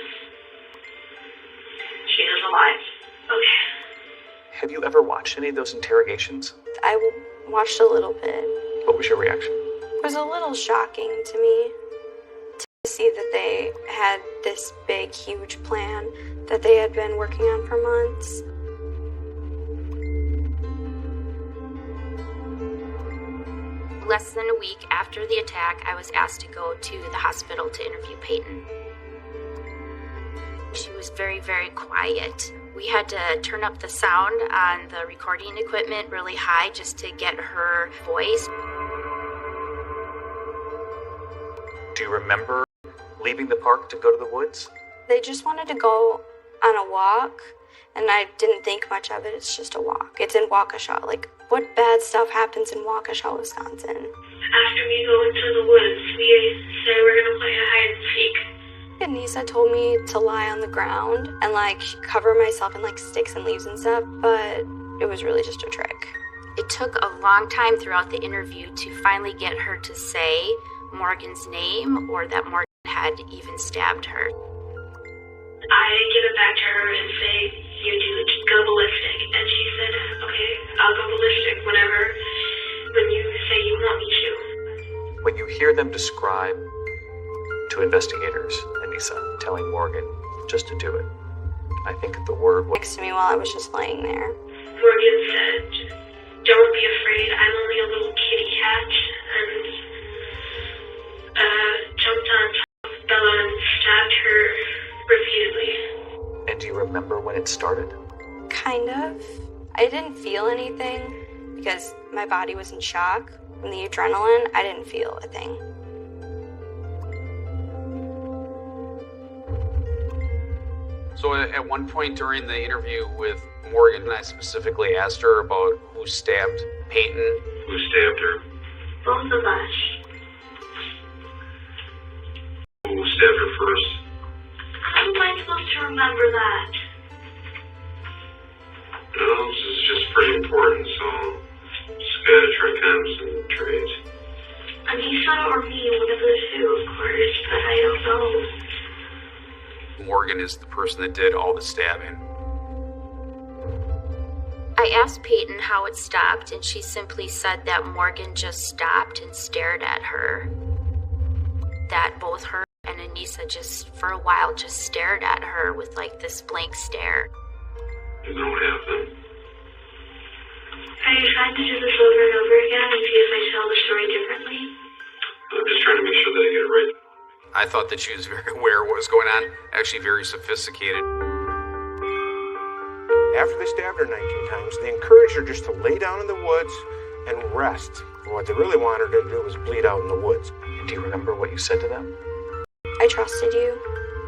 [SPEAKER 6] She is alive.
[SPEAKER 5] Okay.
[SPEAKER 1] Have you ever watched any of those interrogations?
[SPEAKER 13] I watched a little bit.
[SPEAKER 1] What was your reaction?
[SPEAKER 13] It was a little shocking to me to see that they had this big, huge plan that they had been working on for months.
[SPEAKER 24] Less than a week after the attack, I was asked to go to the hospital to interview Peyton. She was very, very quiet. We had to turn up the sound on the recording equipment really high just to get her voice.
[SPEAKER 1] Do you remember leaving the park to go to the woods?
[SPEAKER 13] They just wanted to go on a walk, and I didn't think much of it. It's just a walk. It's in Waukesha. Like, what bad stuff happens in Waukesha, Wisconsin?
[SPEAKER 5] After we go into the woods, we say we're gonna play a hide and seek.
[SPEAKER 13] And Nisa told me to lie on the ground and, like, cover myself in, like, sticks and leaves and stuff, but it was really just a trick.
[SPEAKER 24] It took a long time throughout the interview to finally get her to say Morgan's name or that Morgan had even stabbed her.
[SPEAKER 5] I give it back to her and say, you do, go ballistic. And she said, okay, I'll go ballistic when you say you want me to.
[SPEAKER 1] When you hear them describe to investigators, Anissa, telling Morgan just to do it, I think the word was
[SPEAKER 13] next to me while I was just laying there.
[SPEAKER 5] Morgan said, don't be afraid, I'm only a little kitty cat, and jumped on top of Bella and stabbed her repeatedly.
[SPEAKER 1] And do you remember when it started?
[SPEAKER 13] Kind of. I didn't feel anything because my body was in shock. From the adrenaline, I didn't feel a thing.
[SPEAKER 12] So at one point during the interview with Morgan, I specifically asked her about who stabbed Peyton.
[SPEAKER 23] Who stabbed her?
[SPEAKER 5] Both of us.
[SPEAKER 23] Who stabbed her first?
[SPEAKER 5] How am I supposed to remember that?
[SPEAKER 23] No, this is just pretty important, so just gotta try concentrate.
[SPEAKER 5] Anissa or me, one of the two, of course, but I don't know.
[SPEAKER 12] Morgan is the person that did all the stabbing.
[SPEAKER 24] I asked Peyton how it stopped, and she simply said that Morgan just stopped and stared at her. That both her and Anissa just, for a while, just stared at her with like this blank stare.
[SPEAKER 23] And then what happened?
[SPEAKER 5] Are you trying to do this over and over again and see if I tell the story differently?
[SPEAKER 23] I'm just trying to make sure that I get it right.
[SPEAKER 12] I thought that she was very aware of what was going on, actually very sophisticated.
[SPEAKER 3] After they stabbed her 19 times, they encouraged her just to lay down in the woods and rest. What they really wanted her to do was bleed out in the woods.
[SPEAKER 1] Do you remember what you said to them?
[SPEAKER 13] I trusted you,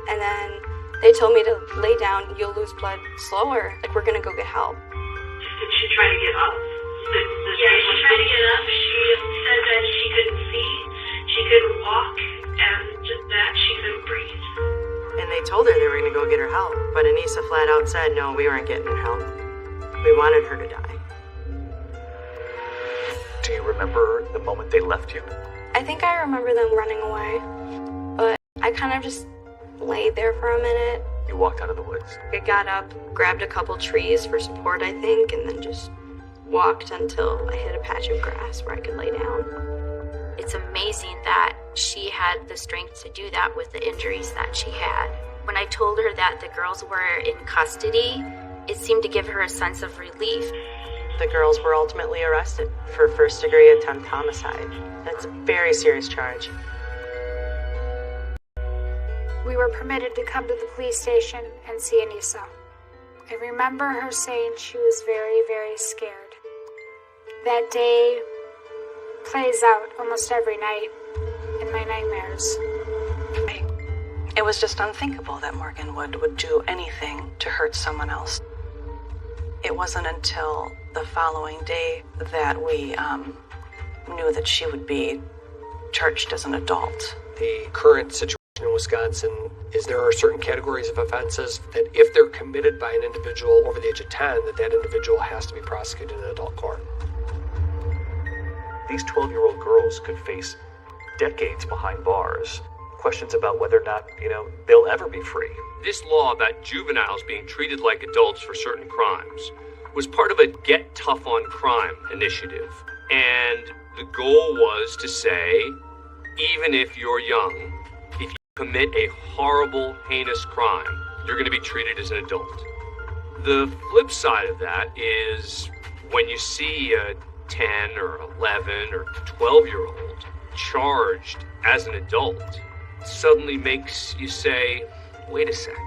[SPEAKER 13] and then they told me to lay down, you'll lose blood slower, like we're gonna go get help.
[SPEAKER 5] Did she try to get up? Yeah, she tried to get up. She said that she couldn't see, she couldn't walk, and just that she couldn't breathe.
[SPEAKER 16] And they told her they were going to go get her help, but Anissa flat out said, no, we weren't getting her help. We wanted her to die.
[SPEAKER 1] Do you remember the moment they left you?
[SPEAKER 13] I think I remember them running away, but I kind of just laid there for a minute.
[SPEAKER 1] You walked out of the woods.
[SPEAKER 13] I got up, grabbed a couple trees for support, I think, and then just walked until I hit a patch of grass where I could lay down.
[SPEAKER 24] It's amazing that she had the strength to do that with the injuries that she had. When I told her that the girls were in custody, it seemed to give her a sense of relief.
[SPEAKER 16] The girls were ultimately arrested for first-degree attempt homicide. That's a very serious charge.
[SPEAKER 18] We were permitted to come to the police station and see Anissa. I remember her saying she was very, very scared. That day plays out almost every night in my nightmares.
[SPEAKER 2] It was just unthinkable that Morgan would do anything to hurt someone else. It wasn't until the following day that we knew that she would be charged as an adult.
[SPEAKER 21] The current situation in Wisconsin is there are certain categories of offenses that if they're committed by an individual over the age of 10, that individual has to be prosecuted in adult court.
[SPEAKER 1] These 12-year-old girls could face decades behind bars. Questions about whether or not, they'll ever be free.
[SPEAKER 7] This law about juveniles being treated like adults for certain crimes was part of a Get Tough on Crime initiative. And the goal was to say, even if you're young, if you commit a horrible, heinous crime, you're going to be treated as an adult. The flip side of that is when you see a 10 or 11 or 12-year-old charged as an adult, suddenly makes you say, wait a sec,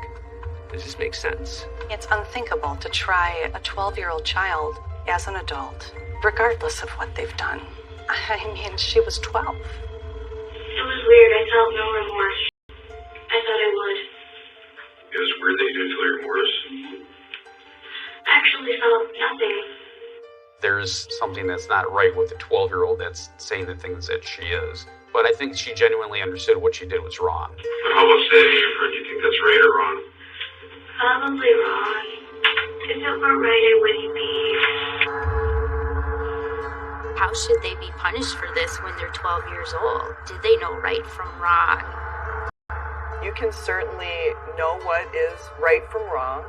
[SPEAKER 7] does this make sense?
[SPEAKER 2] It's unthinkable to try a 12-year-old child as an adult, regardless of what they've done. I mean, she was 12.
[SPEAKER 5] It was weird. I felt no remorse. I thought I would.
[SPEAKER 23] It was weird that you didn't feel remorse.
[SPEAKER 12] there's something that's not right with a 12-year-old that's saying the things that she is. But I think she genuinely understood what she did was wrong.
[SPEAKER 23] But how about standing in front? Do you think that's right or wrong?
[SPEAKER 5] Probably wrong. If it were right, I wouldn't be.
[SPEAKER 24] How should they be punished for this when they're 12 years old? Did they know right from wrong?
[SPEAKER 14] You can certainly know what is right from wrong,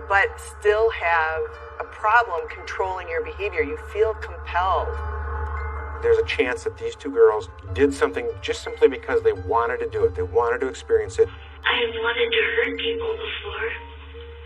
[SPEAKER 14] but still have a problem controlling your behavior. You feel compelled.
[SPEAKER 3] There's a chance that these two girls did something just simply because they wanted to do it. They wanted to experience it.
[SPEAKER 5] I have wanted to hurt people before,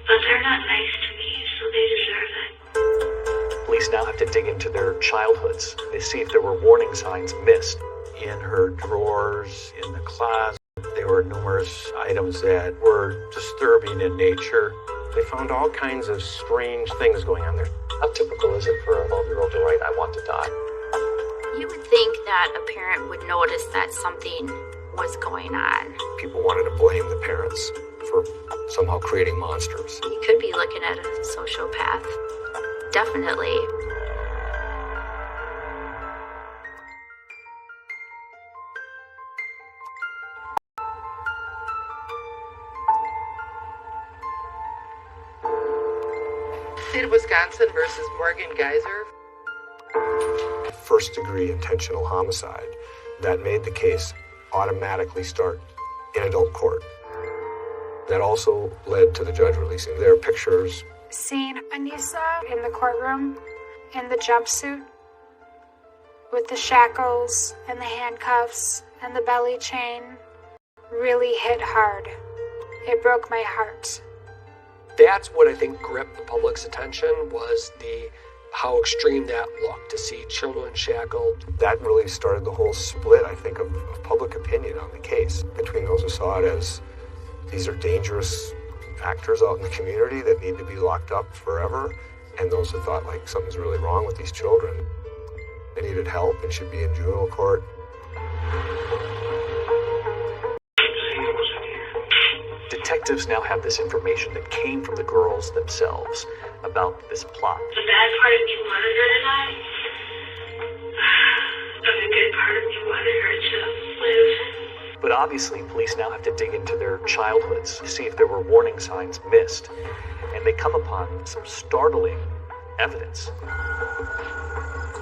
[SPEAKER 5] but they're not nice to me, so they deserve it.
[SPEAKER 1] Police now have to dig into their childhoods to see if there were warning signs missed. In her drawers, in the closet, there were numerous items that were disturbing in nature.
[SPEAKER 3] They found all kinds of strange things going on there.
[SPEAKER 1] How typical is it for a 12-year-old to write, "I want to die"?
[SPEAKER 24] You would think that a parent would notice that something was going on.
[SPEAKER 11] People wanted to blame the parents for somehow creating monsters.
[SPEAKER 24] You could be looking at a sociopath. Definitely.
[SPEAKER 17] State of Wisconsin versus Morgan Geyser.
[SPEAKER 11] First-degree intentional homicide. That made the case automatically start in adult court. That also led to the judge releasing their pictures.
[SPEAKER 18] Seeing Anissa in the courtroom in the jumpsuit with the shackles and the handcuffs and the belly chain really hit hard. It broke my heart.
[SPEAKER 21] That's what I think gripped the public's attention, was how extreme that looked, to see children shackled.
[SPEAKER 11] That really started the whole split, I think, of public opinion on the case, between those who saw it as these are dangerous actors out in the community that need to be locked up forever, and those who thought like something's really wrong with these children. They needed help and should be in juvenile court.
[SPEAKER 1] Detectives now have this information that came from the girls themselves about this plot.
[SPEAKER 5] The bad part of me wanted her to die, but the good part of me wanted her to live.
[SPEAKER 1] But obviously, police now have to dig into their childhoods to see if there were warning signs missed. And they come upon some startling evidence.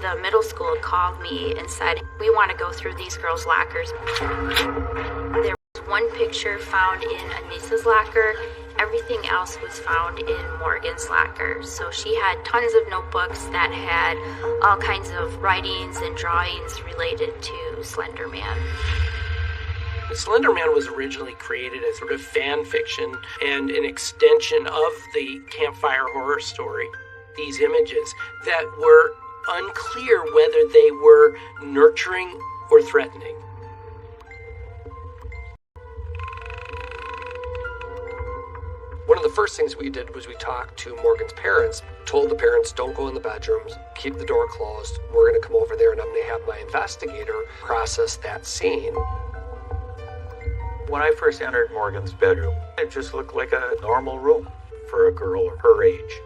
[SPEAKER 24] The middle school called me and said, "We want to go through these girls' lockers." There was one picture found in Anissa's locker. Everything else was found in Morgan's locker. So she had tons of notebooks that had all kinds of writings and drawings related to Slender Man.
[SPEAKER 21] Slender Man was originally created as sort of fan fiction and an extension of the campfire horror story. These images that were unclear whether they were nurturing or threatening. One of the first things we did was we talked to Morgan's parents, told the parents, don't go in the bedrooms, keep the door closed. We're going to come over there and I'm going to have my investigator process that scene.
[SPEAKER 1] When I first entered Morgan's bedroom, it just looked like a normal room for a girl her age.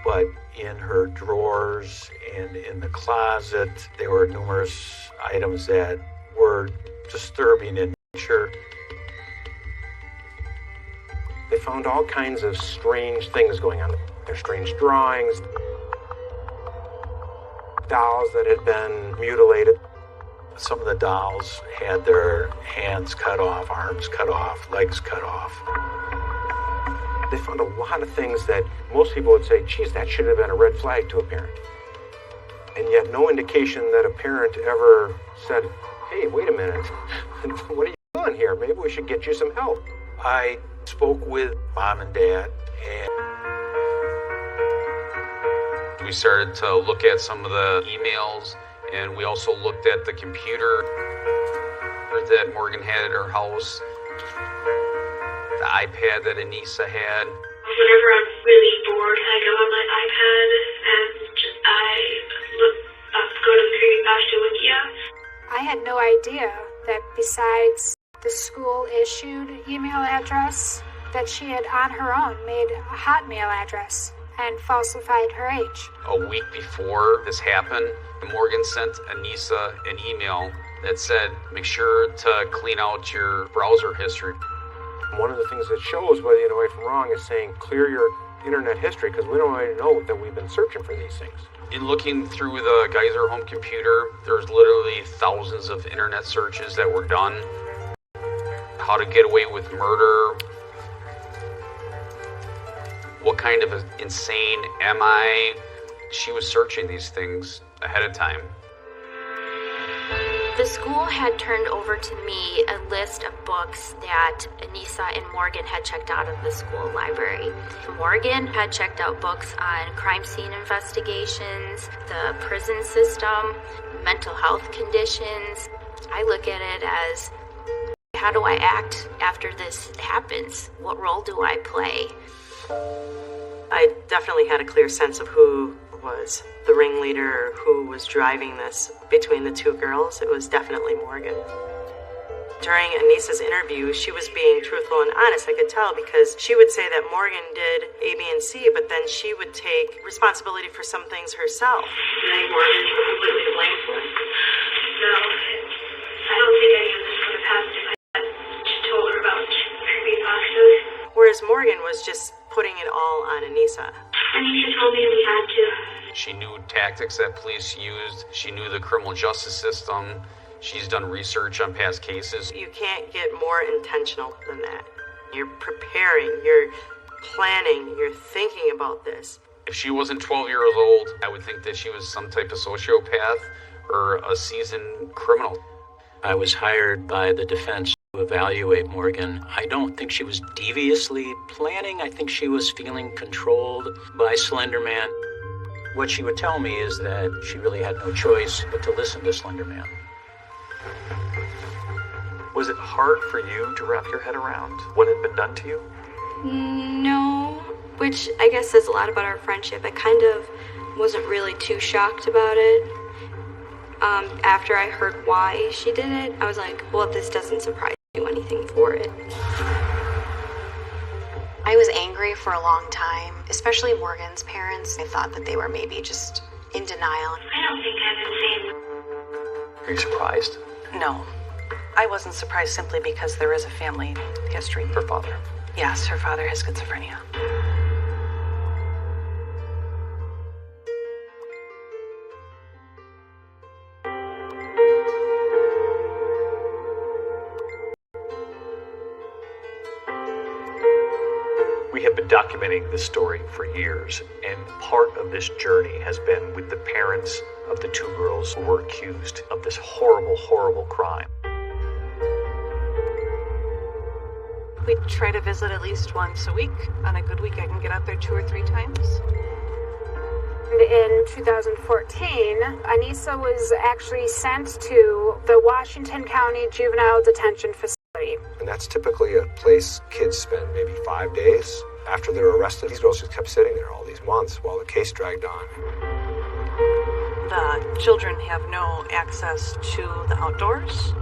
[SPEAKER 1] But in her drawers and in the closet, there were numerous items that were disturbing in nature.
[SPEAKER 3] They found all kinds of strange things going on. There's strange drawings, dolls that had been mutilated.
[SPEAKER 1] Some of the dolls had their hands cut off, arms cut off, legs cut off.
[SPEAKER 3] They found a lot of things that most people would say, geez, that should have been a red flag to a parent. And yet no indication that a parent ever said, hey, wait a minute, what are you doing here? Maybe we should get you some help.
[SPEAKER 1] I spoke with Mom and Dad, and
[SPEAKER 12] we started to look at some of the emails, and we also looked at the computer that Morgan had at her house, the iPad that Anissa had.
[SPEAKER 5] Whenever I'm really bored, I go on my iPad and go to the Creepypasta Wikia.
[SPEAKER 18] I had no idea that besides the school-issued email address, that she had on her own made a Hotmail address and falsified her age.
[SPEAKER 12] A week before this happened, Morgan sent Anissa an email that said, make sure to clean out your browser history.
[SPEAKER 3] One of the things that shows whether you know right from wrong is saying clear your internet history, because we don't already know that we've been searching for these things.
[SPEAKER 12] In looking through the Geyser home computer, there's literally thousands of internet searches that were done. How to get away with murder. What kind of insane am I? She was searching these things ahead of time.
[SPEAKER 24] The school had turned over to me a list of books that Anissa and Morgan had checked out of the school library. Morgan had checked out books on crime scene investigations, the prison system, mental health conditions. I look at it as, how do I act after this happens? What role do I play?
[SPEAKER 16] I definitely had a clear sense of who was the ringleader, who was driving this between the two girls. It was definitely Morgan. During Anissa's interview, she was being truthful and honest. I could tell because she would say that Morgan did A, B, and C, but then she would take responsibility for some things herself.
[SPEAKER 5] I think Morgan's completely to blame for it. So, I don't think any of this would have happened if I had told her about creepypastas.
[SPEAKER 16] Whereas Morgan was just putting it all on Anissa.
[SPEAKER 5] Anissa told me we had to.
[SPEAKER 12] She knew tactics that police used. She knew the criminal justice system. She's done research on past cases.
[SPEAKER 16] You can't get more intentional than that. You're preparing, you're planning, you're thinking about this.
[SPEAKER 12] If she wasn't 12 years old, I would think that she was some type of sociopath or a seasoned criminal.
[SPEAKER 10] I was hired by the defense to evaluate Morgan. I don't think she was deviously planning. I think she was feeling controlled by Slender Man. What she would tell me is that she really had no choice but to listen to Slender Man.
[SPEAKER 1] Was it hard for you to wrap your head around what had been done to you?
[SPEAKER 13] No, which I guess says a lot about our friendship. I kind of wasn't really too shocked about it. After I heard why she did it, I was like, well, this doesn't surprise me, do anything for it.
[SPEAKER 2] I was angry for a long time, especially Morgan's parents. I thought that they were maybe just in denial.
[SPEAKER 5] I don't think I'm insane.
[SPEAKER 1] Are you surprised?
[SPEAKER 2] No, I wasn't surprised simply because there is a family history.
[SPEAKER 1] Her father?
[SPEAKER 2] Yes, her father has schizophrenia.
[SPEAKER 1] We have been documenting this story for years, and part of this journey has been with the parents of the two girls who were accused of this horrible, horrible crime.
[SPEAKER 2] We try to visit at least once a week. On a good week, I can get out there 2 or 3 times.
[SPEAKER 18] In 2014, Anissa was actually sent to the Washington County Juvenile Detention Facility.
[SPEAKER 11] And that's typically a place kids spend maybe 5 days after they're arrested. These girls just kept sitting there all these months while the case dragged on.
[SPEAKER 2] The children have no access to the outdoors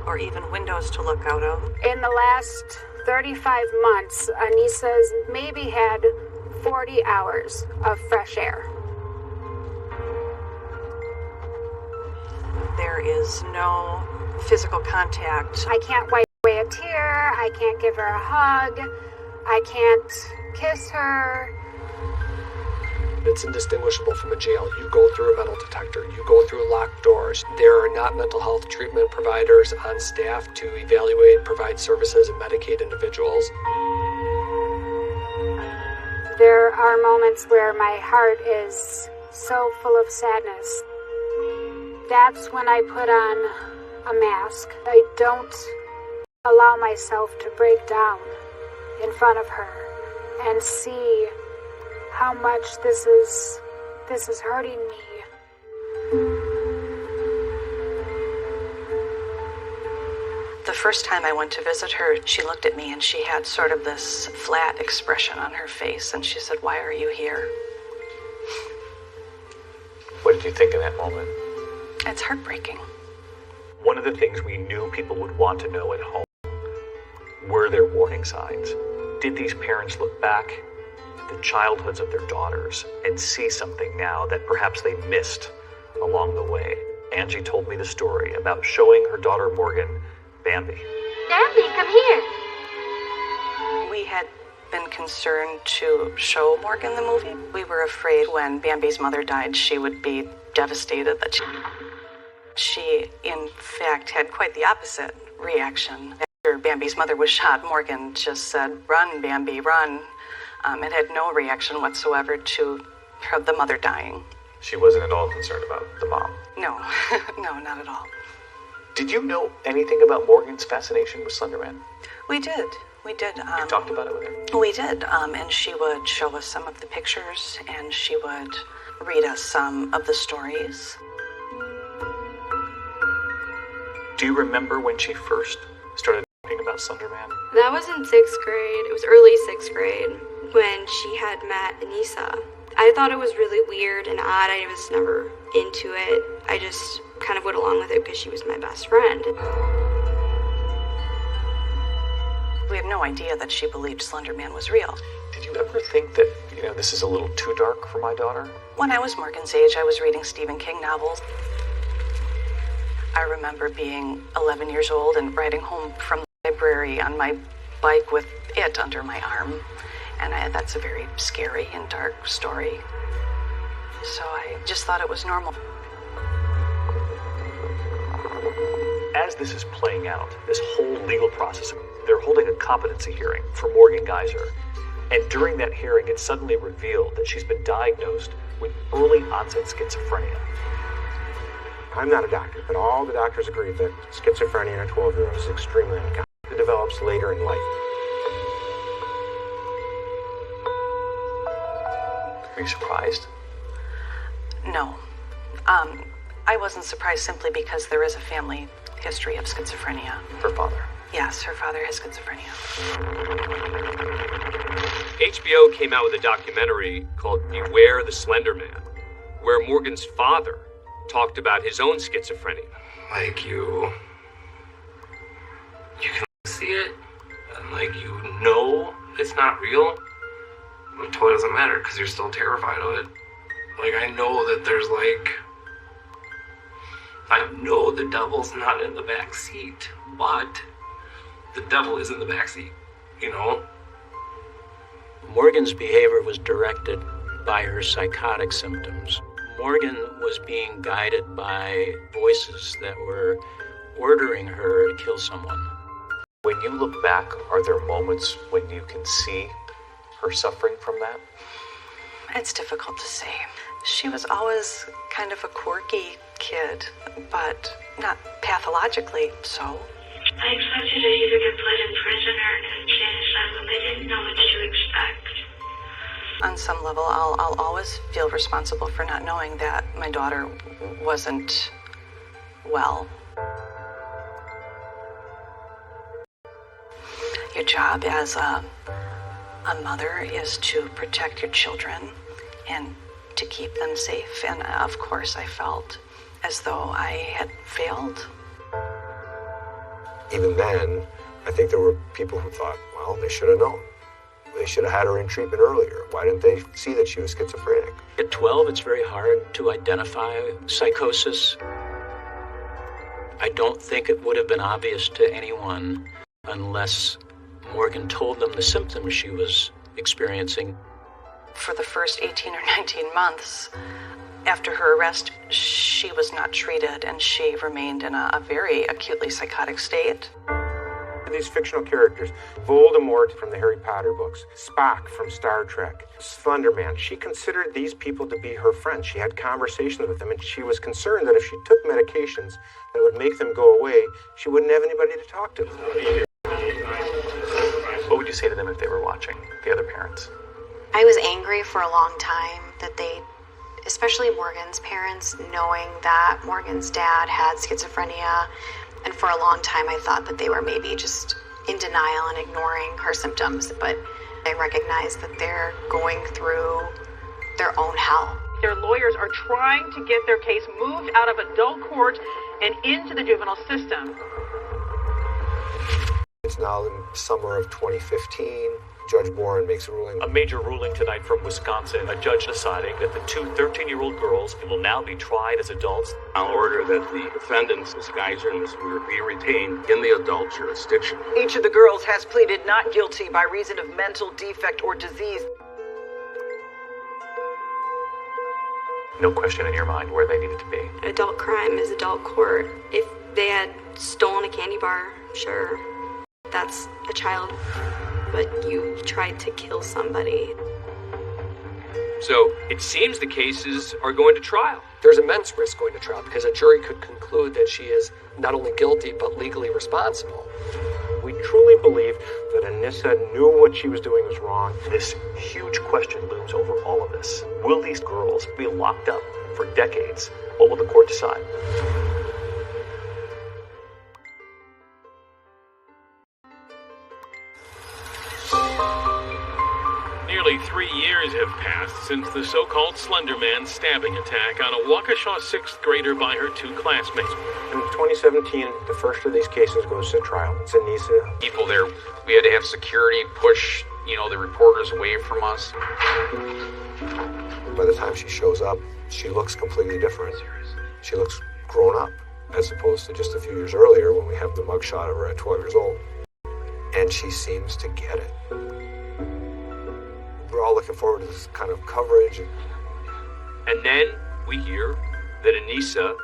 [SPEAKER 2] or even windows to look out of.
[SPEAKER 18] In the last 35 months, Anissa's maybe had 40 hours of fresh air.
[SPEAKER 2] There is no physical contact.
[SPEAKER 18] I can't wipe away a tear. I can't give her a hug. I can't kiss her.
[SPEAKER 19] It's indistinguishable from a jail. You go through a metal detector. You go through locked doors. There are not mental health treatment providers on staff to evaluate, provide services, and medicate individuals.
[SPEAKER 18] There are moments where my heart is so full of sadness. That's when I put on a mask. I don't allow myself to break down in front of her and see how much this is hurting me.
[SPEAKER 2] The first time I went to visit her, she looked at me and she had sort of this flat expression on her face, and she said, "Why are you here?"
[SPEAKER 1] What did you think in that moment?
[SPEAKER 2] It's heartbreaking.
[SPEAKER 1] One of the things we knew people would want to know at home were there warning signs. Did these parents look back the childhoods of their daughters and see something now that perhaps they missed along the way. Angie told me the story about showing her daughter Morgan Bambi.
[SPEAKER 24] Bambi, come here.
[SPEAKER 2] We had been concerned to show Morgan the movie. We were afraid when Bambi's mother died, she would be devastated that she in fact, had quite the opposite reaction. After Bambi's mother was shot, Morgan just said, "Run, Bambi, run," and had no reaction whatsoever to the mother dying.
[SPEAKER 1] She wasn't at all concerned about the mom.
[SPEAKER 2] No, no, not at all.
[SPEAKER 1] Did you know anything about Morgan's fascination with Slender Man?
[SPEAKER 2] We did. We did.
[SPEAKER 1] You talked about it with her?
[SPEAKER 2] We did, and she would show us some of the pictures, and she would read us some of the stories.
[SPEAKER 1] Do you remember when she first started talking about Slender Man?
[SPEAKER 13] That was in 6th grade. It was early 6th grade when she had met Anissa. I thought it was really weird and odd. I was never into it. I just kind of went along with it because she was my best friend.
[SPEAKER 2] We had no idea that she believed Slender Man was real.
[SPEAKER 1] Did you ever think that, this is a little too dark for my daughter?
[SPEAKER 2] When I was Morgan's age, I was reading Stephen King novels. I remember being 11 years old and riding home from the library on my bike with it under my arm. And that's a very scary and dark story. So I just thought it was normal.
[SPEAKER 1] As this is playing out, this whole legal process, they're holding a competency hearing for Morgan Geyser. And during that hearing, it's suddenly revealed that she's been diagnosed with early onset schizophrenia.
[SPEAKER 3] I'm not a doctor, but all the doctors agree that schizophrenia in a 12-year-old is extremely uncommon. It develops later in life.
[SPEAKER 1] Are you surprised?
[SPEAKER 2] No. I wasn't surprised simply because there is a family history of schizophrenia.
[SPEAKER 1] Her father?
[SPEAKER 2] Yes, her father has schizophrenia.
[SPEAKER 7] HBO came out with a documentary called Beware the Slender Man, where Morgan's father talked about his own schizophrenia.
[SPEAKER 4] Like you can see it, and it's not real. It totally doesn't matter because you're still terrified of it. I know that I know the devil's not in the back seat, but the devil is in the back seat,
[SPEAKER 10] Morgan's behavior was directed by her psychotic symptoms. Morgan was being guided by voices that were ordering her to kill someone.
[SPEAKER 1] When you look back, are there moments when you can see her suffering from that?
[SPEAKER 2] It's difficult to say. She was always kind of a quirky kid, but not pathologically so.
[SPEAKER 5] I expected to either get put in prison or in an insane asylum. I didn't know what to expect.
[SPEAKER 2] On some level, I'll always feel responsible for not knowing that my daughter wasn't well. Your job as a mother is to protect your children and to keep them safe. And of course, I felt as though I had failed.
[SPEAKER 11] Even then, I think there were people who thought, well, they should have known. They should have had her in treatment earlier. Why didn't they see that she was schizophrenic?
[SPEAKER 10] At 12, it's very hard to identify psychosis. I don't think it would have been obvious to anyone unless Morgan told them the symptoms she was experiencing.
[SPEAKER 2] For the first 18 or 19 months after her arrest, she was not treated and she remained in a very acutely psychotic state.
[SPEAKER 3] These fictional characters, Voldemort from the Harry Potter books, Spock from Star Trek, Slender Man, she considered these people to be her friends. She had conversations with them, and she was concerned that if she took medications that would make them go away, she wouldn't have anybody to talk to.
[SPEAKER 1] What would you say to them if they were watching, the other parents?
[SPEAKER 8] I was angry for a long time that they, especially Morgan's parents, knowing that Morgan's dad had schizophrenia. And for a long time, I thought that they were maybe just in denial and ignoring her symptoms. But I recognize that they're going through their own hell.
[SPEAKER 9] Their lawyers are trying to get their case moved out of adult court and into the juvenile system.
[SPEAKER 11] It's now the summer of 2015. Judge Warren makes a ruling.
[SPEAKER 1] A major ruling tonight from Wisconsin, a judge deciding that the two 13-year-old girls will now be tried as adults.
[SPEAKER 6] I'll order that the defendants, Ms. Geiser and Ms. Weir, be retained in the adult jurisdiction.
[SPEAKER 14] Each of the girls has pleaded not guilty by reason of mental defect or disease.
[SPEAKER 1] No question in your mind where they needed to be.
[SPEAKER 13] Adult crime is adult court. If they had stolen a candy bar, sure, that's a child. But you tried to kill somebody.
[SPEAKER 7] So it seems the cases are going to trial.
[SPEAKER 19] There's immense risk going to trial because a jury could conclude that she is not only guilty but legally responsible.
[SPEAKER 3] We truly believe that Anissa knew what she was doing was wrong.
[SPEAKER 1] This huge question looms over all of this. Will these girls be locked up for decades? What will the court decide?
[SPEAKER 15] Nearly 3 years have passed since the so-called Slender Man stabbing attack on a Waukesha 6th grader by her two classmates.
[SPEAKER 3] In 2017, the first of these cases goes to trial. It's Anissa.
[SPEAKER 12] People there, we had to have security push, the reporters away from us.
[SPEAKER 11] By the time she shows up, she looks completely different. She looks grown up, as opposed to just a few years earlier when we have the mugshot of her at 12 years old. And she seems to get it. We're all looking forward to this kind of coverage.
[SPEAKER 7] And then we hear that Anissa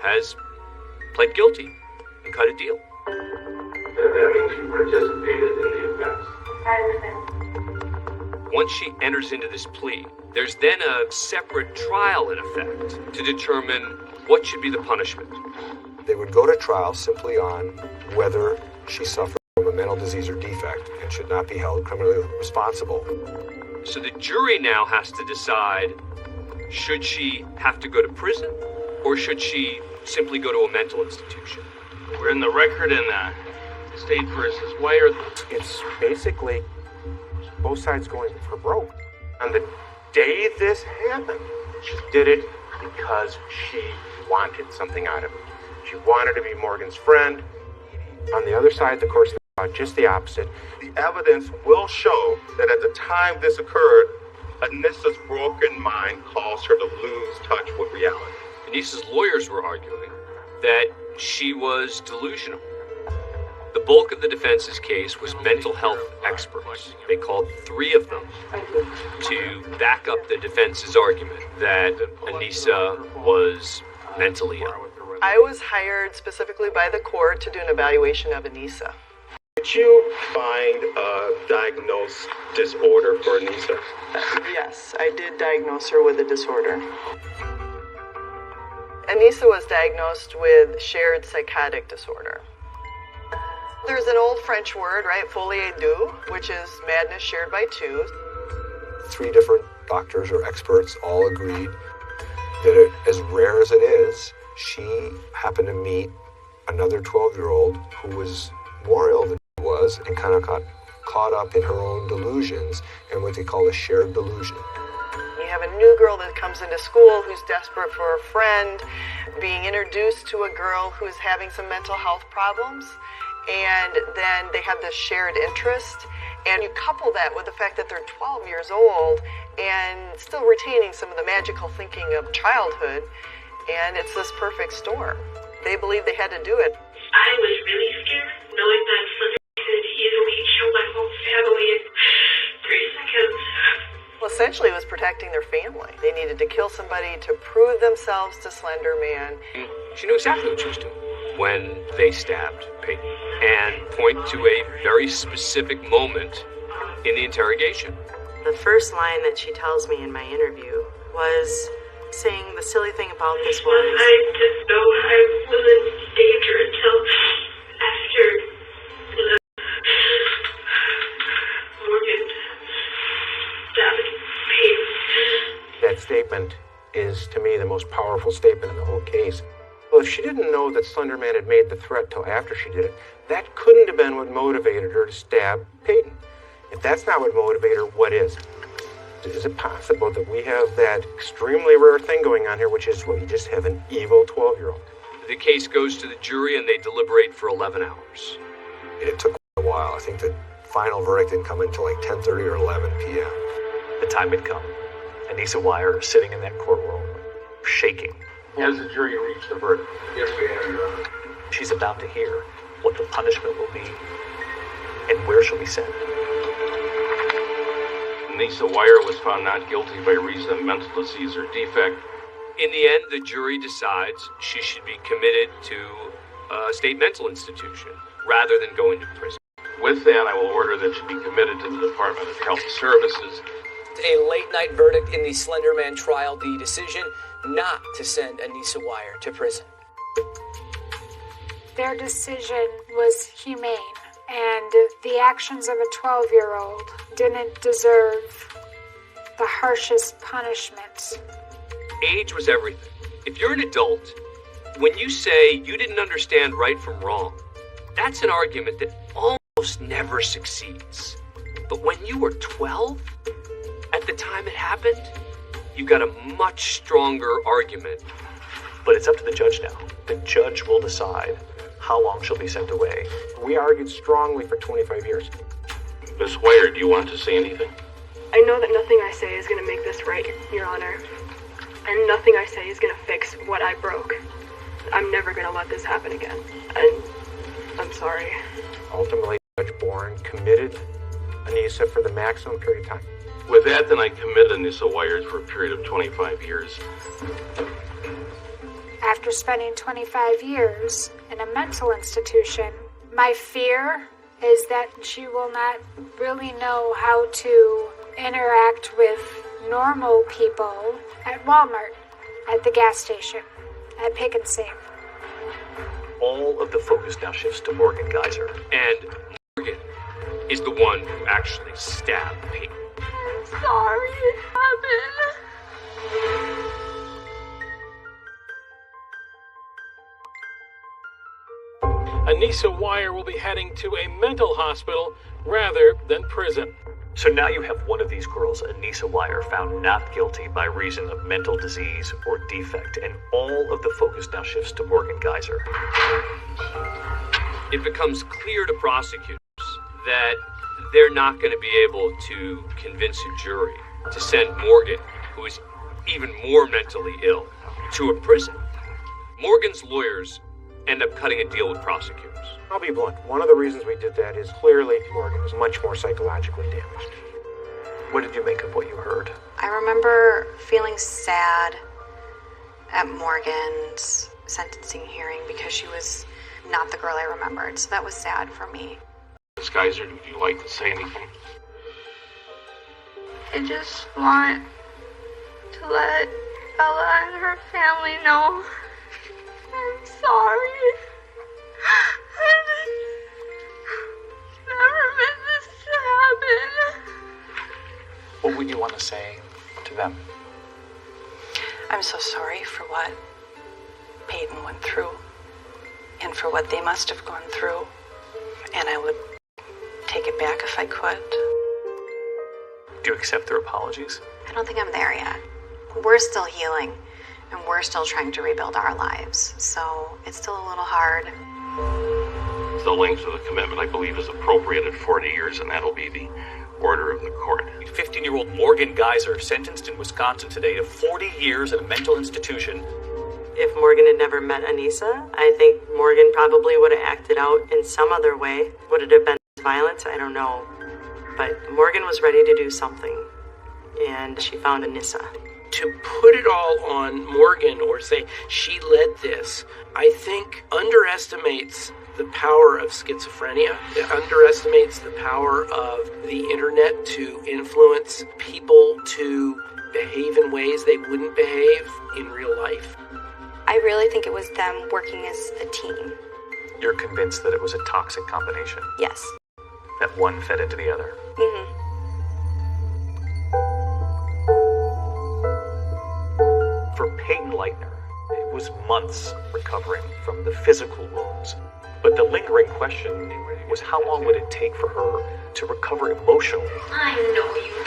[SPEAKER 7] has pled guilty and cut a deal.
[SPEAKER 6] That means you participated in the offense.
[SPEAKER 7] Once she enters into this plea, there's then a separate trial in effect to determine what should be the punishment.
[SPEAKER 11] They would go to trial simply on whether she suffered from a mental disease or defect and should not be held criminally responsible.
[SPEAKER 7] So the jury now has to decide, should she have to go to prison or should she simply go to a mental institution?
[SPEAKER 6] We're in the record in State versus Wire.
[SPEAKER 3] It's basically both sides going for broke. On the day this happened, she did it because she wanted something out of it. She wanted to be Morgan's friend. On the other side, of course, just the opposite.
[SPEAKER 20] The evidence will show that at the time this occurred, Anissa's broken mind caused her to lose touch with reality.
[SPEAKER 7] Anissa's lawyers were arguing that she was delusional. The bulk of the defense's case was mental health experts. They called 3 of them to back up the defense's argument that Anissa was mentally ill.
[SPEAKER 14] I was hired specifically by the court to do an evaluation of Anissa.
[SPEAKER 20] Did you find a diagnosed disorder for Anissa?
[SPEAKER 14] Yes, I did diagnose her with a disorder. Anissa was diagnosed with shared psychotic disorder. There's an old French word, right? Folie à deux, which is madness shared by 2.
[SPEAKER 11] 3 different doctors or experts all agreed that as rare as it is, she happened to meet another 12-year-old who was more ill than she was and kind of got caught up in her own delusions and what they call a shared delusion.
[SPEAKER 14] You have a new girl that comes into school who's desperate for a friend, being introduced to a girl who's having some mental health problems, and then they have this shared interest, and you couple that with the fact that they're 12 years old and still retaining some of the magical thinking of childhood, and it's this perfect storm. They believe they had to do it.
[SPEAKER 5] I was really scared, knowing that Slender could easily kill my whole family in 3 seconds.
[SPEAKER 14] Well, essentially, it was protecting their family. They needed to kill somebody to prove themselves to Slender Man.
[SPEAKER 7] She knew exactly what she was doing when they stabbed Peyton, and point to a very specific moment in the interrogation.
[SPEAKER 16] The first line that she tells me in my interview was saying the silly thing about this was,
[SPEAKER 5] I didn't know I was in danger until after Morgan stabbed Peyton.
[SPEAKER 3] That statement is, to me, the most powerful statement in the whole case. Well, if she didn't know that Slender Man had made the threat till after she did it, that couldn't have been what motivated her to stab Peyton. If that's not what motivated her, what is? Is it possible that we have that extremely rare thing going on here, which is, well, you just have an evil 12-year-old?
[SPEAKER 7] The case goes to the jury and they deliberate for 11 hours.
[SPEAKER 11] It took a while. I think that Final verdict didn't come until like 10:30 or 11 p.m.
[SPEAKER 1] The time had come. Anissa Weier sitting in that courtroom, shaking.
[SPEAKER 6] Has the jury reached a verdict?
[SPEAKER 1] Yes, we have, Your Honor. She's about to hear what the punishment will be and where she'll be sent.
[SPEAKER 6] Anissa Weier was found not guilty by reason of mental disease or defect.
[SPEAKER 7] In the end, the jury decides she should be committed to a state mental institution rather than going to prison.
[SPEAKER 6] With that, I will order that she be committed to the Department of Health Services.
[SPEAKER 17] A late-night verdict in the Slender Man trial, the decision not to send Anissa Weier to prison.
[SPEAKER 18] Their decision was humane, and the actions of a 12-year-old didn't deserve the harshest punishment.
[SPEAKER 7] Age was everything. If you're an adult, when you say you didn't understand right from wrong, that's an argument that almost never succeeds. But when you were 12, at the time it happened, you got a much stronger argument.
[SPEAKER 1] But it's up to the judge now. The judge will decide how long she'll be sent away.
[SPEAKER 3] We argued strongly for 25 years.
[SPEAKER 6] Miss Weier, do you want to say anything?
[SPEAKER 21] I know that nothing I say is going to make this right, Your Honor. And nothing I say is going to fix what I broke. I'm never going to let this happen again. And I'm sorry.
[SPEAKER 3] Ultimately, Judge Bourne committed Anissa for the maximum period of time.
[SPEAKER 6] With that, then I commit Anissa Weier for a period of 25 years.
[SPEAKER 18] After spending 25 years in a mental institution, my fear is that she will not really know how to interact with normal people at Walmart, at the gas station, at Pick and Save.
[SPEAKER 1] All of the focus now shifts to Morgan Geyser.
[SPEAKER 7] And Morgan is the one who actually stabbed Peyton.
[SPEAKER 21] I'm sorry it happened.
[SPEAKER 15] Anissa Weier will be heading to a mental hospital rather than prison.
[SPEAKER 1] So now you have one of these girls, Anissa Weier, found not guilty by reason of mental disease or defect, and all of the focus now shifts to Morgan Geyser.
[SPEAKER 7] It becomes clear to prosecutors that they're not going to be able to convince a jury to send Morgan, who is even more mentally ill, to a prison. Morgan's lawyers end up cutting a deal with prosecutors.
[SPEAKER 3] I'll be blunt. One of the reasons we did that is clearly Morgan was much more psychologically damaged.
[SPEAKER 1] What did you make of what you heard?
[SPEAKER 2] I remember feeling sad at Morgan's sentencing hearing because she was not the girl I remembered. So that was sad for me.
[SPEAKER 6] Miss Geyser, would you like to say anything?
[SPEAKER 21] I just want to let Bella and her family know I'm sorry. I never meant this to happen.
[SPEAKER 1] What would you want to say to them?
[SPEAKER 2] I'm so sorry for what Peyton went through and for what they must have gone through. And I would take it back if I could.
[SPEAKER 1] Do you accept their apologies?
[SPEAKER 2] I don't think I'm there yet. We're still healing, and we're still trying to rebuild our lives. So it's still a little hard.
[SPEAKER 6] The length of the commitment, I believe, is appropriate at 40 years, and that'll be the order of the court.
[SPEAKER 1] 15-year-old Morgan Geyser sentenced in Wisconsin today to 40 years in a mental institution.
[SPEAKER 16] If Morgan had never met Anissa, I think Morgan probably would have acted out in some other way. Would it have been violence? I don't know. But Morgan was ready to do something, and she found Anissa.
[SPEAKER 17] To put it all on Morgan or say she led this, I think underestimates the power of schizophrenia. It underestimates the power of the internet to influence people to behave in ways they wouldn't behave in real life.
[SPEAKER 13] I really think it was them working as a team.
[SPEAKER 1] You're convinced that it was a toxic combination?
[SPEAKER 13] Yes.
[SPEAKER 1] That one fed into the other?
[SPEAKER 13] Mm-hmm.
[SPEAKER 1] For Peyton Leitner, it was months recovering from the physical wounds. But the lingering question was how long would it take for her to recover emotionally?
[SPEAKER 21] I know you.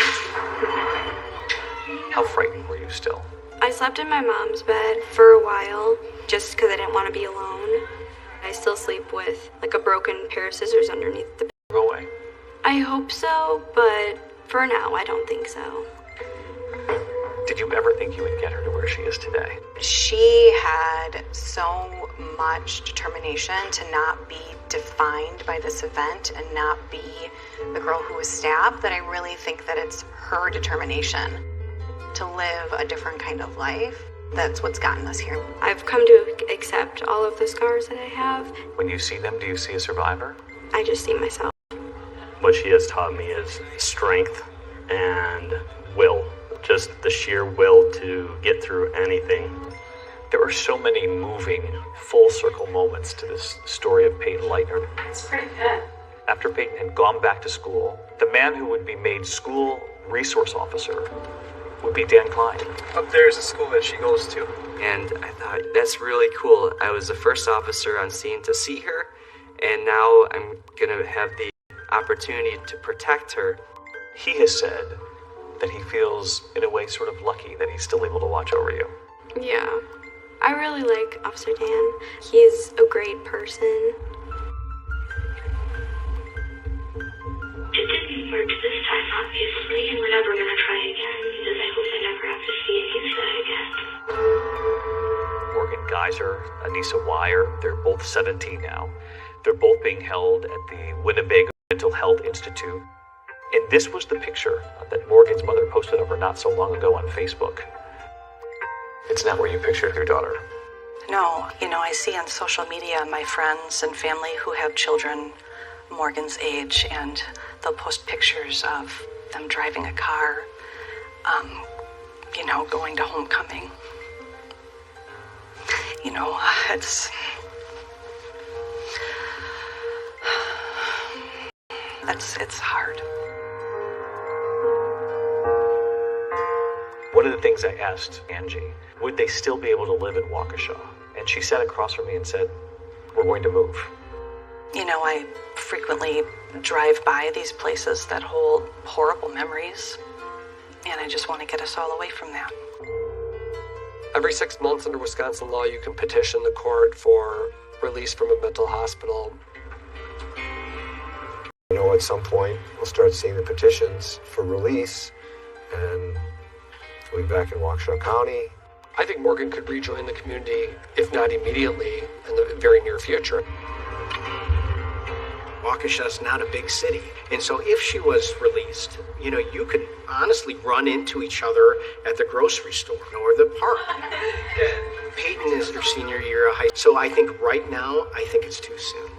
[SPEAKER 1] How frightened were you still?
[SPEAKER 13] I slept in my mom's bed for a while just because I didn't want to be alone. I still sleep with like a broken pair of scissors underneath the bed.
[SPEAKER 1] Go away.
[SPEAKER 13] I hope so, but for now, I don't think so.
[SPEAKER 1] Did you ever think you would get her to where she is today?
[SPEAKER 2] She had so much determination to not be defined by this event and not be the girl who was stabbed that I really think that it's her determination to live a different kind of life. That's what's gotten us here.
[SPEAKER 13] I've come to accept all of the scars that I have.
[SPEAKER 1] When you see them, do you see a survivor?
[SPEAKER 13] I just see myself.
[SPEAKER 4] What she has taught me is strength and will. Just the sheer will to get through anything.
[SPEAKER 1] There are so many moving, full circle moments to this story of Peyton Leitner.
[SPEAKER 5] It's pretty good.
[SPEAKER 1] After Peyton had gone back to school, the man who would be made school resource officer would be Dan Klein.
[SPEAKER 22] Up there is a school that she goes to. And I thought, that's really cool. I was the first officer on scene to see her, and now I'm gonna have the opportunity to protect her.
[SPEAKER 1] He has said that he feels, in a way, sort of lucky that he's still able to watch over you.
[SPEAKER 13] Yeah. I really like Officer Dan. He's a great person.
[SPEAKER 5] It didn't work this time, obviously, and we're never going to try again, because I hope I never have to see any of that again.
[SPEAKER 1] Morgan Geyser, Anissa Wire, they're both 17 now. They're both being held at the Winnebago Mental Health Institute. And this was the picture that Morgan's mother posted of her not so long ago on Facebook. It's not where you pictured your daughter.
[SPEAKER 2] No, I see on social media my friends and family who have children Morgan's age, and they'll post pictures of them driving a car, going to homecoming. It's hard.
[SPEAKER 1] One of the things I asked Angie, would they still be able to live in Waukesha? And she sat across from me and said, we're going to move.
[SPEAKER 2] I frequently drive by these places that hold horrible memories, and I just want to get us all away from that.
[SPEAKER 19] Every 6 months under Wisconsin law, you can petition the court for release from a mental hospital.
[SPEAKER 11] At some point, we'll start seeing the petitions for release, and we'll be back in Waukesha County.
[SPEAKER 19] I think Morgan could rejoin the community, if not immediately, in the very near future.
[SPEAKER 23] Waukesha's not a big city, and so if she was released, you could honestly run into each other at the grocery store or the park. Peyton is her senior year of high school, so I think right now, it's too soon.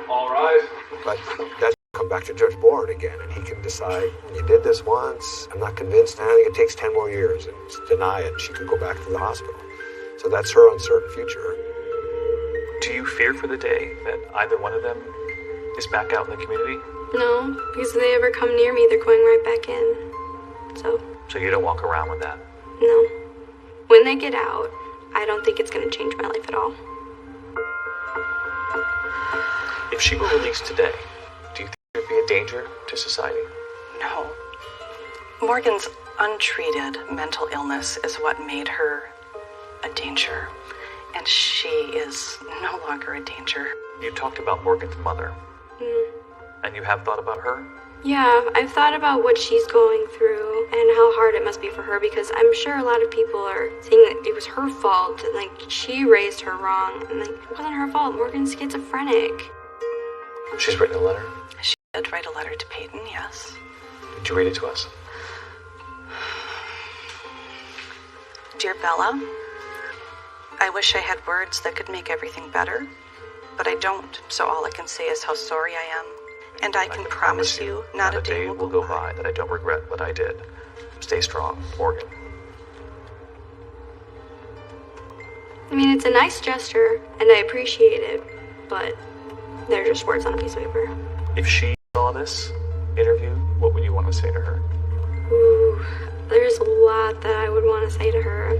[SPEAKER 11] All right. But that's come back to Judge Bourne again, and he can decide, you did this once, I'm not convinced, and I think it takes 10 more years, and deny it, she could go back to the hospital. So that's her uncertain future.
[SPEAKER 1] Do you fear for the day that either one of them is back out in the community?
[SPEAKER 13] No, because if they ever come near me, they're going right back in.
[SPEAKER 1] So you don't walk around with that?
[SPEAKER 13] No. When they get out, I don't think it's going to change my life at all.
[SPEAKER 1] If she were released today, do you think it would be a danger to society?
[SPEAKER 2] No. Morgan's untreated mental illness is what made her a danger, and she is no longer a danger.
[SPEAKER 1] You talked about Morgan's mother. And you have thought about her?
[SPEAKER 13] Yeah, I've thought about what she's going through and how hard it must be for her, because I'm sure a lot of people are saying that it was her fault, and she raised her wrong, and it wasn't her fault. Morgan's schizophrenic.
[SPEAKER 1] She's written a letter?
[SPEAKER 2] She did write a letter to Peyton, yes.
[SPEAKER 1] Did you read it to us?
[SPEAKER 2] Dear Bella, I wish I had words that could make everything better, but I don't, so all I can say is how sorry I am. And I can promise you not a day
[SPEAKER 1] will go by that I don't regret what I did. Stay strong, Morgan.
[SPEAKER 13] It's a nice gesture, and I appreciate it, but they're just words on a piece of paper.
[SPEAKER 1] If she saw this interview, what would you want to say to her?
[SPEAKER 13] Ooh, there's a lot that I would want to say to her.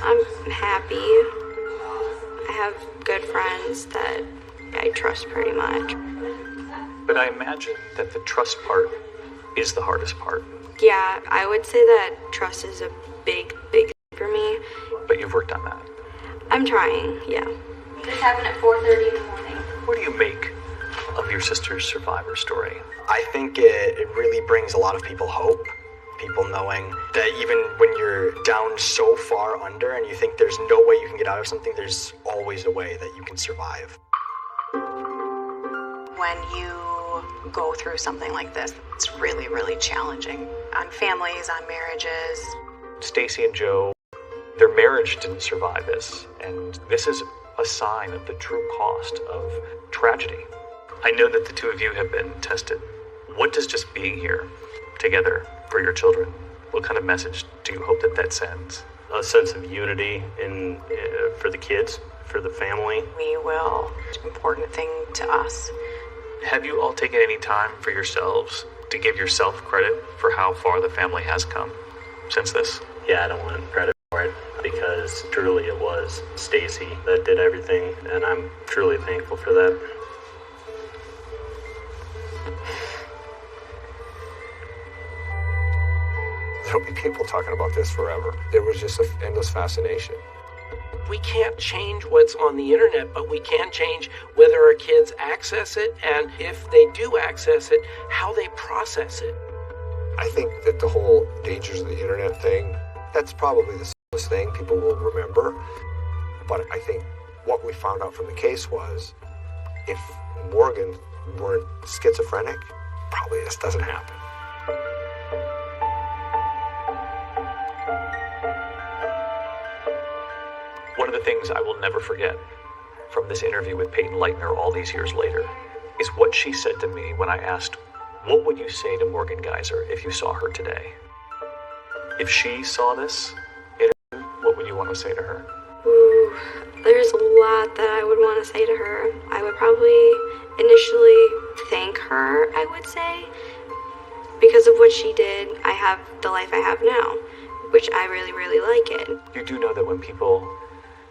[SPEAKER 13] I'm happy. I have good friends that I trust pretty much.
[SPEAKER 1] But I imagine that the trust part is the hardest part.
[SPEAKER 13] Yeah, I would say that trust is a big thing for me.
[SPEAKER 1] But you've
[SPEAKER 13] I'm trying, yeah.
[SPEAKER 8] This happened at 4:30 in the morning.
[SPEAKER 1] What do you make of your sister's survivor story?
[SPEAKER 9] I think it really brings a lot of people hope. People knowing that even when you're down so far under and you think there's no way you can get out of something, there's always a way that you can survive.
[SPEAKER 2] When you go through something like this, it's really, really challenging on families, on marriages.
[SPEAKER 1] Stacy and Joe, their marriage didn't survive this, and this is a sign of the true cost of tragedy. I know that the two of you have been tested. What does just being here together for your children, what kind of message do you hope that sends?
[SPEAKER 4] A sense of unity for the kids, for the family.
[SPEAKER 2] We will. It's an important thing to us.
[SPEAKER 1] Have you all taken any time for yourselves to give yourself credit for how far the family has come since this?
[SPEAKER 4] Yeah, I don't want credit for it because truly it was Stacy that did everything, and I'm truly thankful for that.
[SPEAKER 11] There'll be people talking about this forever. There was just an endless fascination.
[SPEAKER 17] We can't change what's on the internet, but we can change whether our kids access it, and if they do access it, how they process it.
[SPEAKER 11] I think that the whole dangers of the internet thing, that's probably the simplest thing people will remember. But I think what we found out from the case was, if Morgan weren't schizophrenic, probably this doesn't happen.
[SPEAKER 1] One of the things I will never forget from this interview with Peyton Leitner all these years later is what she said to me when I asked, what would you say to Morgan Geyser if you saw her today? If she saw this interview, what would you want to say to her?
[SPEAKER 13] Ooh, there's a lot that I would want to say to her. I would probably initially thank her, I would say. Because of what she did, I have the life I have now, which I really, really like it.
[SPEAKER 1] You do know that when people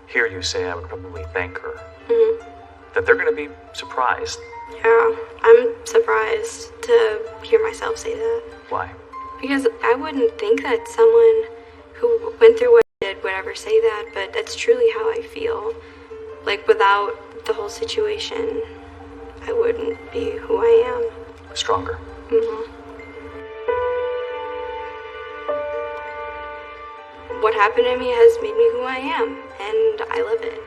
[SPEAKER 1] hear you say, I would probably thank her, that they're going to be surprised.
[SPEAKER 13] Yeah, I'm surprised to hear myself say that.
[SPEAKER 1] Why?
[SPEAKER 13] Because I wouldn't think that someone who went through what I did would ever say that, but that's truly how I feel. Like, without the whole situation, I wouldn't be who I am.
[SPEAKER 1] Stronger.
[SPEAKER 13] What happened to me has made me who I am, and I love it.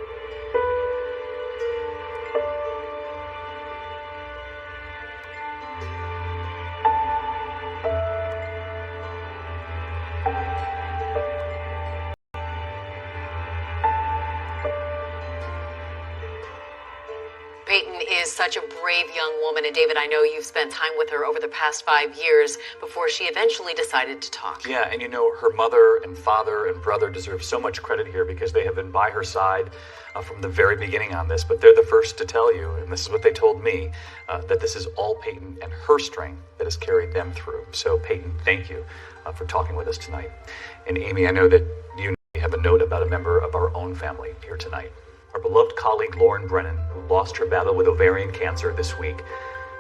[SPEAKER 10] Peyton is such a brave young woman, and David, I know you've spent time with her over the past 5 years before she eventually decided to talk.
[SPEAKER 1] Yeah, and you know, her mother and father and brother deserve so much credit here because they have been by her side from the very beginning on this, but they're the first to tell you, and this is what they told me, that this is all Peyton and her strength that has carried them through. So Peyton, thank you for talking with us tonight. And Amy, I know that you have a note about a member of our own family here tonight. Our beloved colleague Lauren Brennan, who lost her battle with ovarian cancer this week.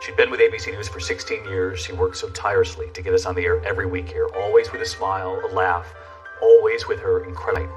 [SPEAKER 1] She'd been with ABC News for 16 years. She worked so tirelessly to get us on the air every week here, always with a smile, a laugh, always with her incredible